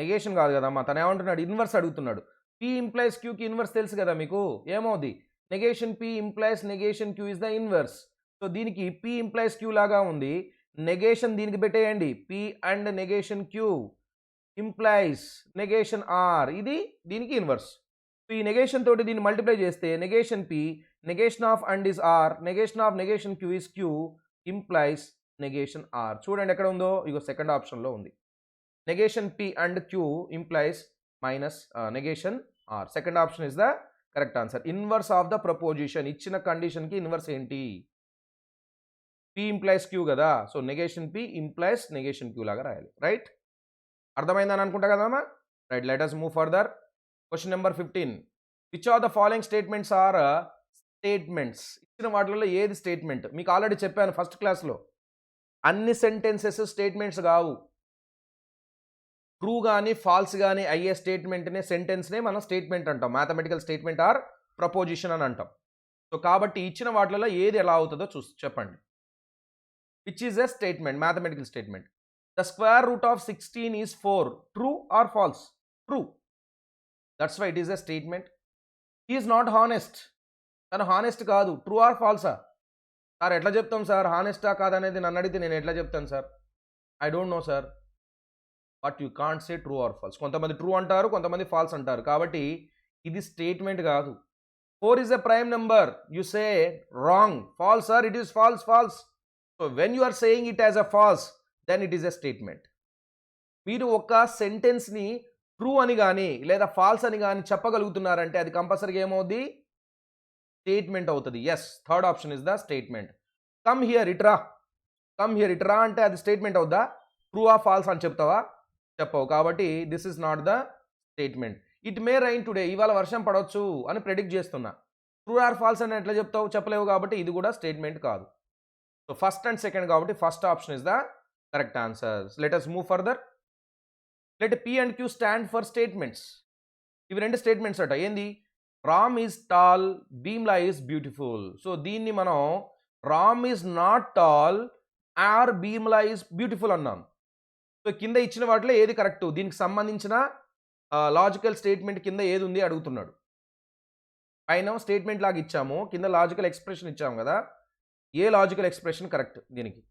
negation కాదు కదమ్మా. తను ఏమంటున్నాడు? ఇన్వర్స్ అడుగుతున్నాడు. పి ఇంప్లైస్ క్యూకి ఇన్వర్స్ తెలుసు కదా మీకు, ఏమవుద్ది? Negation P implies negation Q is the inverse. So దీనికి పి ఇంప్లైస్ క్యూ లాగా ఉంది, నెగేషన్ దీనికి పెట్టేయండి. P and negation Q implies negation R, ఇది దీనికి ఇన్వర్స్. సో ఈ నెగేషన్ తోటి దీన్ని మల్టిప్లై చేస్తే negation P, negation of and is or, negation of negation Q is Q implies negation R. చూడండి ఎక్కడ ఉందో, ఇగో సెకండ్ ఆప్షన్లో ఉంది. Negation P and Q implies minus negation R. Second option is the correct answer. Inverse of the proposition, ఇచ్చిన కండిషన్కి inverse ఏంటి? P implies Q కదా, so negation P implies negation Q లాగా రాయాలి. రైట్, అర్థమైందని అనుకుంటా కదమ్మా. Right, let us move further. Question number 15. Which are the following statements are statements? ఇచ్చిన వాటిలో ఏది స్టేట్మెంట్? మీకు ఆల్రెడీ చెప్పాను ఫస్ట్ క్లాస్లో, అన్ని సెంటెన్సెస్ స్టేట్మెంట్స్ కావు. ట్రూ కానీ ఫాల్స్ కానీ అయ్యే స్టేట్మెంట్నే, సెంటెన్స్నే మనం స్టేట్మెంట్ అంటాం. మ్యాథమెటికల్ స్టేట్మెంట్ ఆర్ ప్రపోజిషన్ అని అంటాం. సో కాబట్టి ఇచ్చిన వాటిలో ఏది ఎలా అవుతుందో చెప్పండి. Which is a statement, mathematical statement. The square root of 16 is 4. True or false? True. That's why it is a statement. He is not honest. తను హానెస్ట్ కాదు. ట్రూ ఆర్ ఫాల్సా? సార్ ఎట్లా చెప్తాం సార్, హానెస్టా కాదనేది నన్ను అడిగితే నేను ఎట్లా చెప్తాను sir? I don't know sir. But you can't say true or false. కొంతమంది ట్రూ అంటారు, కొంతమంది ఫాల్స్ అంటారు. కాబట్టి ఇది స్టేట్మెంట్ కాదు. 4 is a prime number. You say wrong. False, sir. It is false, false. So when you are saying it as a false, then it is a statement. మీరు ఒక సెంటెన్స్ని true అని కానీ లేదా ఫాల్స్ అని కానీ చెప్పగలుగుతున్నారంటే అది కంపల్సరీగా ఏమవుద్ది? స్టేట్మెంట్ అవుతుంది. Yes, third option is the statement. Come here ఇట్రా, కమ్ హియర్ ఇట్రా అంటే అది స్టేట్మెంట్ అవుద్దా? ట్రూ ఆ ఫాల్స్ అని చెప్తావా? చెప్పవు. కాబట్టి this is not the statement. It may rain today, ఇవాళ వర్షం పడవచ్చు అని ప్రెడిక్ట్ చేస్తున్నా. ట్రూ ఆర్ ఫాల్స్ అని ఎట్లా చెప్తావు? చెప్పలేవు. కాబట్టి ఇది కూడా స్టేట్మెంట్ కాదు. సో ఫస్ట్ అండ్ సెకండ్ కాబట్టి first option is the correct answers. Let us move further. Let P and Q stand for statements. ఇవి రెండు స్టేట్మెంట్స్ అట. ఏంది? Ram is tall, Bhimla is beautiful. So దీన్ని మనం Ram is not tall or Bhimla is beautiful అన్నాం. సో కింద ఇచ్చిన వాటిలో ఏది కరెక్ట్? దీనికి సంబంధించిన లాజికల్ స్టేట్మెంట్ కింద ఏది ఉంది అడుగుతున్నాడు. పైన స్టేట్మెంట్ లాగా ఇచ్చాము, కింద లాజికల్ ఎక్స్ప్రెషన్ ఇచ్చాము కదా. ఏ లాజికల్ ఎక్స్ప్రెషన్ కరెక్ట్ దీనికి?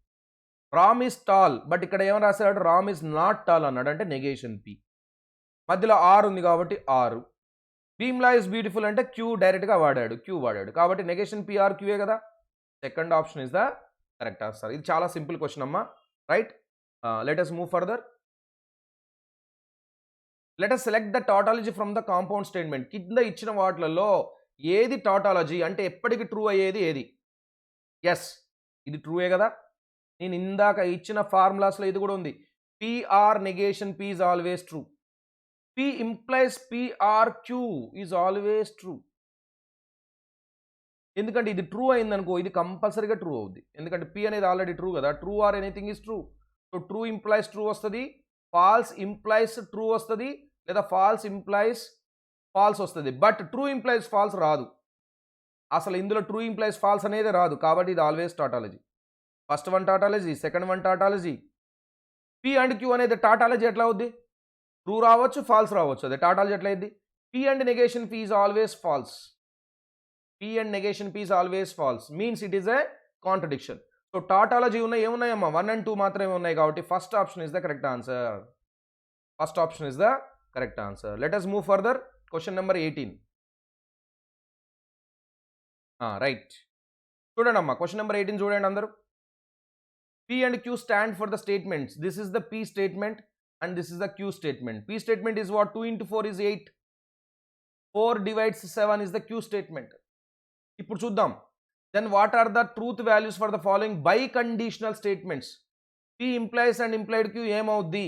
రామ్ ఈజ్ టాల్, బట్ ఇక్కడ ఏమని రాశాడు? రామ్ ఈజ్ నాట్ టాల్ అన్నాడు, అంటే నెగేషన్ పి. మధ్యలో ఆర్ ఉంది కాబట్టి ఆరు. భీమ్లా ఈజ్ బ్యూటిఫుల్ అంటే క్యూ డైరెక్ట్గా వాడాడు, క్యూ వాడాడు. కాబట్టి నెగేషన్ పి ఆర్ క్యూఏ కదా. Second option is the correct answer. ఇది చాలా సింపుల్ క్వశ్చన్ అమ్మా. Right, let us move further. Let us select the tautology from the compound statement. కింద ఇచ్చిన వాటిలలో ఏది టాటాలజీ అంటే ఎప్పటికీ ట్రూ అయ్యేది ఏది? ఎస్, ఇది ట్రూయే కదా. నేను ఇందాక ఇచ్చిన ఫార్ములాస్లో ఇది కూడా ఉంది. P or negation P is always true. P implies P or Q is always true. ఎందుకంటే ఇది ట్రూ అయిందనుకో, ఇది కంపల్సరీగా ట్రూ అవుద్ది. ఎందుకంటే పి అనేది ఆల్రెడీ ట్రూ కదా. True or anything is true. So true implies true వస్తుంది, ఫాల్స్ ఇంప్లైస్ ట్రూ వస్తుంది, లేదా ఫాల్స్ ఇంప్లైస్ ఫాల్స్ వస్తుంది. బట్ ట్రూ ఇంప్లైస్ ఫాల్స్ రాదు. అసలు ఇందులో ట్రూ ఇంప్లైస్ ఫాల్స్ అనేది రాదు. కాబట్టి ఇది always tautology. First one tautology, second one tautology. P and Q అనేది టాటాలజీ ఎట్లా అవుద్ది? ట్రూ రావచ్చు, ఫాల్స్ రావచ్చు. అదే టాటాలజీ ఎట్లా అయింది? P and negation P is always false. P and negation P is always false means it is a contradiction. So tautology ఉన్నాయి ఏమున్నాయమ్మా? 1 and 2 మాత్రమే ఉన్నాయి. కాబట్టి first option is the correct answer. First option is the correct answer. Let us move further. Question number 18. Right, చూడండి అమ్మా. Question number 18 చూడండి అందరూ. P and Q stand for the statements. This is the P statement and this is the Q statement. P statement is what? 2 into 4 is 8. 4 divides 7 is the Q statement. ఇప్పుడు చూద్దాం. Then what are the truth values for the following biconditional statements? P implies and implied Q ఏమవుద్ది?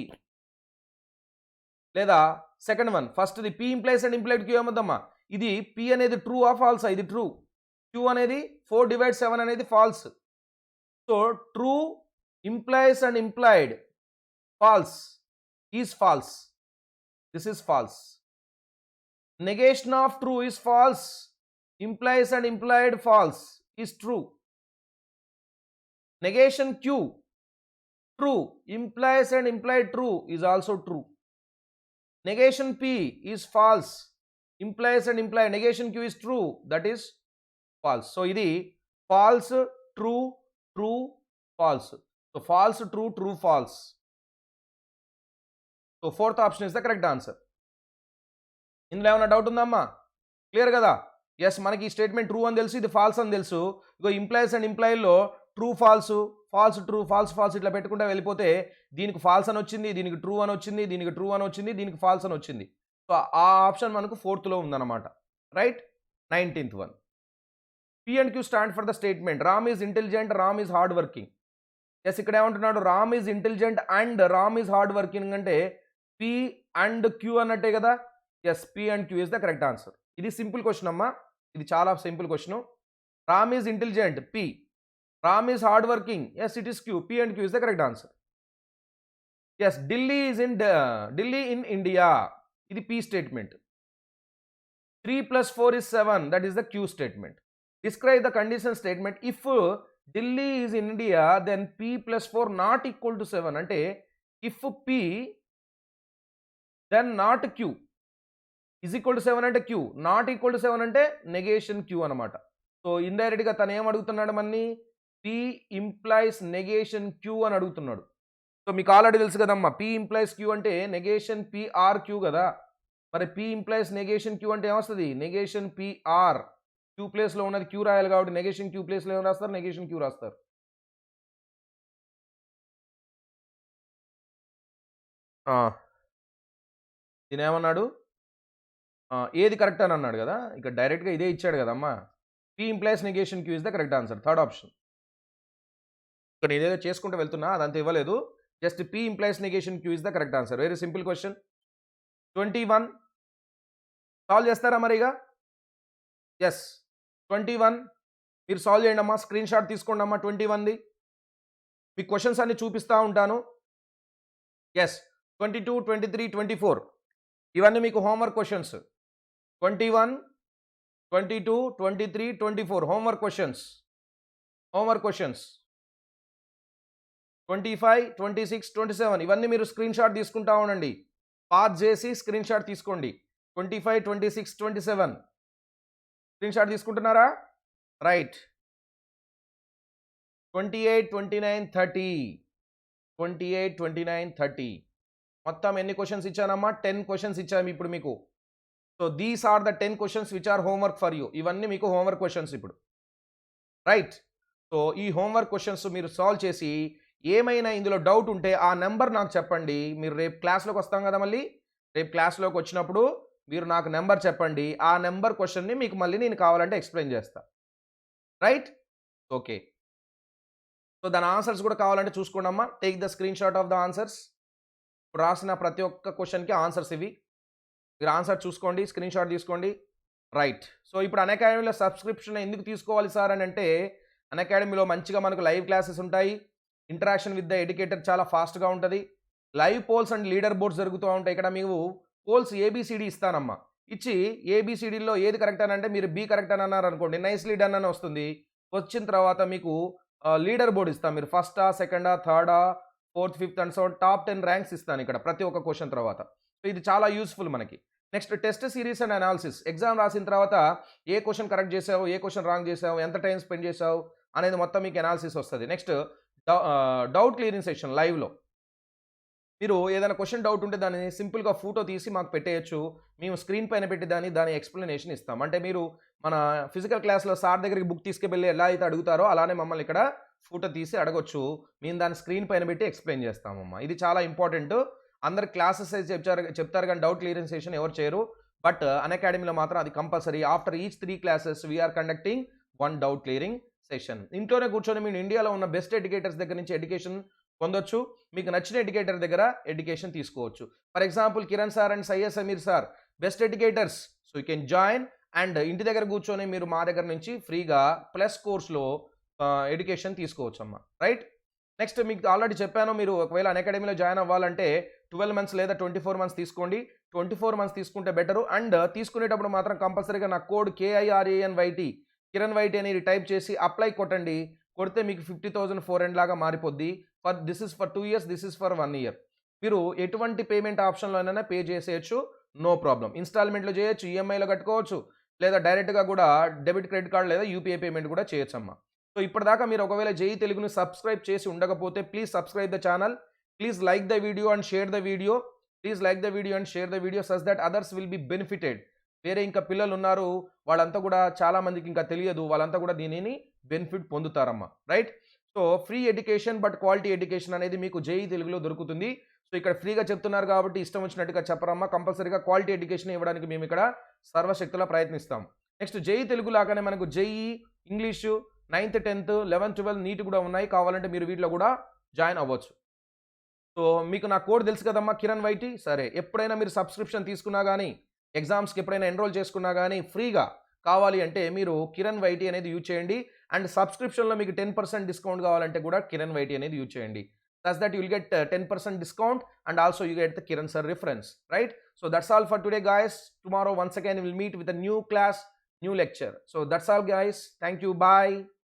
లేదా second one, first the P implies and implied Q ఏమవుద్దమ్మా? ఇది P అనేది true ఆ ఫాల్సా? ఇది true. Q అనేది 4 divides 7 అనేది false. So true implies and implied false is false. This is false. Negation of true is false. Implies and implied false is true. Negation Q, true. Implies and implied true is also true. Negation P is false. Implies and implied negation Q is true. That is false. So ఇది false, true, true, false. So false, true, true, false. So fourth option is the correct answer. ఇందులో ఏమైనా doubt ఉందమ్మా? Clear కదా? Yes, మనకి ఈ statement true అని తెలుసు, ఇది ఫాల్స్ అని తెలుసు. ఇగో ఇంప్లైస్ అండ్ ఇంప్లైల్లో true false, false true, false false ఇట్లా పెట్టుకుంటూ వెళ్ళిపోతే దీనికి ఫాల్స్ అని వచ్చింది, దీనికి ట్రూ అని వచ్చింది, దీనికి ట్రూ అని వచ్చింది, దీనికి ఫాల్స్ అని వచ్చింది. సో ఆ ఆప్షన్ మనకు 4th లో ఉందన్నమాట. Right, 19th one. P and Q stand for the statement. Ram is intelligent, Ram is hard working. Yes, ఇక్కడ ఏమంటున్నాడు? Ram is intelligent and Ram is hard working అంటే పి అండ్ క్యూ అన్నట్టే కదా. Yes, P and Q is the correct answer. ఇది simple question అమ్మా, ఇది చాలా simple question. Ram is intelligent, P. Ram is hard working, yes it is Q. P and Q is the correct answer. Yes, Delhi in India, ఇది P statement. 3 + 4 is 7, that is the Q statement. Describe the condition statement. If Delhi is in India, then P + 4 not equal to 7. అంటే if P then not Q is equal to 7 అంటే Q, not equal to 7 అంటే negation Q అనమాట. So indirect గా తను ఏం అడుగుతున్నాడు మన్ని? P implies negation Q అని అడుగుతున్నాడు. సో మీకు ఆల్రెడీ తెలుసు కదమ్మా, P implies Q అంటే negation PRQ కదా. మరి P ఇంప్లైస్ నెగేషన్ Q అంటే ఏమొస్తుంది? Negation PR. Q ప్లేస్లో ఉన్నది Q రాయాలి కాబట్టి నెగేషన్ Q ప్లేస్లో ఏం రాస్తారు? నెగేషన్ Q రాస్తారు. దీనేమన్నాడు? ఏది కరెక్ట్ అని అన్నాడు కదా, ఇక డైరెక్ట్గా ఇదే ఇచ్చాడు కదమ్మా. P implies negation Q is the correct answer, third option. ఇక్కడ ఇదేదో చేసుకుంటూ వెళ్తున్నా, అదంతా ఇవ్వలేదు. Just P implies negation Q is the correct answer. Very simple question. 21 solve చేస్తారా మరిగా? ఎస్, 21 మీరు సాల్వ్ చేయండి అమ్మా. స్క్రీన్ షాట్ తీసుకోండి అమ్మా 21ది. మీ క్వశ్చన్స్ అన్ని చూపిస్తూ ఉంటాను. ఎస్, 22, 23, 24 ఇవన్నీ మీకు హోంవర్క్ క్వశ్చన్స్. 21, 22, 23, 24 homework questions. 25, 26, 27 ఇవన్నీ మీరు స్క్రీన్ షాట్ తీసుకుంటా ఉండండి. పాజ్ చేసి స్క్రీన్ షాట్ తీసుకోండి. 25, 26, 27 స్క్రీన్ షాట్ తీసుకుంటున్నారా? రైట్. 28, 29, 30 28, 29, 30 మొత్తం ఎన్ని క్వశ్చన్స్ ఇచ్చానమ్మా? 10 క్వశ్చన్స్ ఇచ్చాము ఇప్పుడు మీకు. So these are the 10 questions which are homework for you. ఇవన్నీ మీకు హోంవర్క్ క్వశ్చన్స్ ఇప్పుడు. రైట్. సో ఈ హోంవర్క్ క్వశ్చన్స్ మీరు సాల్వ్ చేసి ఏమైనా ఇందులో డౌట్ ఉంటే ఆ నెంబర్ నాకు చెప్పండి. మీరు రేపు క్లాస్లోకి వస్తాం కదా, మళ్ళీ రేపు క్లాస్లోకి వచ్చినప్పుడు మీరు నాకు నెంబర్ చెప్పండి. ఆ నెంబర్ క్వశ్చన్ని మీకు మళ్ళీ నేను కావాలంటే ఎక్స్ప్లెయిన్ చేస్తా. Right, okay. సో దాని ఆన్సర్స్ కూడా కావాలంటే చూసుకోండి అమ్మా. Take the screen shot of the answers. ఇప్పుడు రాసిన ప్రతి ఒక్క క్వశ్చన్కి ఆన్సర్స్ ఇవి. మీరు ఆన్సర్ చూసుకోండి, స్క్రీన్ షాట్ తీసుకోండి. రైట్. సో ఇప్పుడు అన్అకాడమీలో సబ్స్క్రిప్షన్ ఎందుకు తీసుకోవాలి సార్ అని అంటే, అన్అకాడమీలో మంచిగా మనకు లైవ్ క్లాసెస్ ఉంటాయి. ఇంటరాక్షన్ విత్ ద ఎడ్యుకేటర్ చాలా ఫాస్ట్గా ఉంటుంది. Live polls and leader boards జరుగుతూ ఉంటాయి. ఇక్కడ మీకు పోల్స్ ఏబిసిడి ఇస్తానమ్మా. ఇచ్చి ఏబిసిడిలో ఏది కరెక్ట్ అని అంటే మీరు బి కరెక్ట్ అని అన్నారు అనుకోండి, నైస్లీ డన్ అని వస్తుంది. వచ్చిన తర్వాత మీకు లీడర్ బోర్డ్ ఇస్తాను. మీరు ఫస్టా, సెకండా, థర్డా, fourth, fifth and so top 10 ranks ఇస్తాను ఇక్కడ ప్రతి ఒక్క క్వశ్చన్ తర్వాత. సో ఇది చాలా యూస్ఫుల్ మనకి. Next test series and analysis. Exam రాసిన తర్వాత ఏ క్వశ్చన్ కరెక్ట్ చేసావు, ఏ క్వశ్చన్ రాంగ్ చేసావు, ఎంత టైం స్పెండ్ చేసావు అనేది మొత్తం మీకు అనాలిసిస్ వస్తుంది. నెక్స్ట్ డౌట్ క్లియరింగ్ సెషన్ లైవ్లో. మీరు ఏదైనా క్వశ్చన్ డౌట్ ఉంటే దాన్ని సింపుల్గా ఫోటో తీసి మాకు పెట్టేయచ్చు. మేము స్క్రీన్ పైన పెట్టి దాని ఎక్స్ప్లెనేషన్ ఇస్తాం. అంటే మీరు మన ఫిజికల్ క్లాస్లో సార్ దగ్గరికి బుక్ తీసుకెళ్ళి ఎలా అయితే అడుగుతారో అలానే మమ్మల్ని ఇక్కడ ఫోటో తీసి అడగొచ్చు. మేము దాన్ని స్క్రీన్ పైన పెట్టి ఎక్స్ప్లెయిన్ చేస్తామమ్మా. ఇది చాలా ఇంపార్టెంట్. అందరు క్లాసెస్ అయితే చెప్తారు కానీ డౌట్ క్లియరింగ్ సెషన్ ఎవరు చేయరు. బట్ అన్అకాడమీలో మాత్రం అది compulsory. After each 3 classes we are conducting 1 doubt clearing session. ఇంట్లోనే కూర్చొని మీరు ఇండియాలో ఉన్న బెస్ట్ ఎడ్యుకేటర్స్ దగ్గర నుంచి ఎడ్యుకేషన్ పొందొచ్చు. మీకు నచ్చిన ఎడ్యుకేటర్ దగ్గర ఎడ్యుకేషన్ తీసుకోవచ్చు. For example Kiran sir and Syed Sameer sir best educators. So you can join and ఇంటి దగ్గర కూర్చొని మీరు మా దగ్గర నుంచి ఫ్రీగా ప్లస్ కోర్స్లో ఎడ్యుకేషన్ తీసుకోవచ్చు అమ్మా. రైట్. నెక్స్ట్ మీకు ఆల్రెడీ చెప్పాను, మీరు ఒకవేళ అన్అకాడమీలో జాయిన్ అవ్వాలంటే 12 months లేదా 24 months తీసుకోండి. 24 months తీసుకుంటే బెటరు. అండ్ తీసుకునేటప్పుడు మాత్రం కంపల్సరీగా నా కోడ్ KIRANYT కిరణ్ వైటీ అనేది టైప్ చేసి అప్లై కొట్టండి. కొడితే మీకు 50,400 లాగా మారిపోద్ది. This is for 2 years, this is for 1 year. మీరు ఎటువంటి పేమెంట్ ఆప్షన్లోనైనా పే చేసేయచ్చు, నో ప్రాబ్లం. ఇన్స్టాల్మెంట్లో చేయొచ్చు, ఈఎంఐలో కట్టుకోవచ్చు, లేదా డైరెక్ట్గా కూడా డెబిట్ క్రెడిట్ కార్డ్ లేదా యూపీఐ పేమెంట్ కూడా చేయొచ్చు అమ్మా. సో ఇప్పటిదాకా మీరు ఒకవేళ జేఈ తెలుగుని సబ్స్క్రైబ్ చేసి ఉండకపోతే please subscribe the channel. Please like the video and share the video. Please like the video and share the video such that others will be benefited. వేరే ఇంకా పిల్లలు ఉన్నారు, వాళ్ళంతా కూడా చాలా మందికి ఇంకా తెలియదు, వాళ్ళంతా కూడా దీనిని బెనిఫిట్ పొందుతారమ్మా. Right. So free education but quality education అనేది మీకు జేఈ తెలుగులో దొరుకుతుంది. సో ఇక్కడ ఫ్రీగా చెప్తున్నారు కాబట్టి ఇష్టం వచ్చినట్టుగా చెప్పరమ్మా. కంపల్సరీగా క్వాలిటీ ఎడ్యుకేషన్ ఇవ్వడానికి మేము ఇక్కడ సర్వశక్తులా ప్రయత్నిస్తాం. నెక్స్ట్ జేఈ తెలుగు లాగానే మనకు JEE English 9th, 10th, 11th, 12th neat కూడా ఉన్నాయి. కావాలంటే మీరు వీటిలో కూడా జాయిన్ అవ్వచ్చు. సో మీకు నా కోడ్ తెలుసు కదమ్మా, కిరణ్ వైటీ. సరే, ఎప్పుడైనా మీరు సబ్స్క్రిప్షన్ తీసుకున్నా గానీ, ఎగ్జామ్స్‌కి ఎప్పుడైనా ఎన్రోల్ చేసుకున్నా గానీ ఫ్రీగా కావాలి అంటే మీరు కిరణ్ వైటీ అనేది యూజ్ చేయండి. అండ్ సబ్స్క్రిప్షన్‌లో మీకు 10% డిస్కౌంట్ కావాలంటే కూడా కిరణ్ వైటీ అనేది యూజ్ చేయండి. Thus that you will get 10% discount, and also you get the Kiran sir reference, right? So that's all for today, guys. Tomorrow once again we'll meet with a new class, new lecture. So that's all, guys. Thank you. Bye.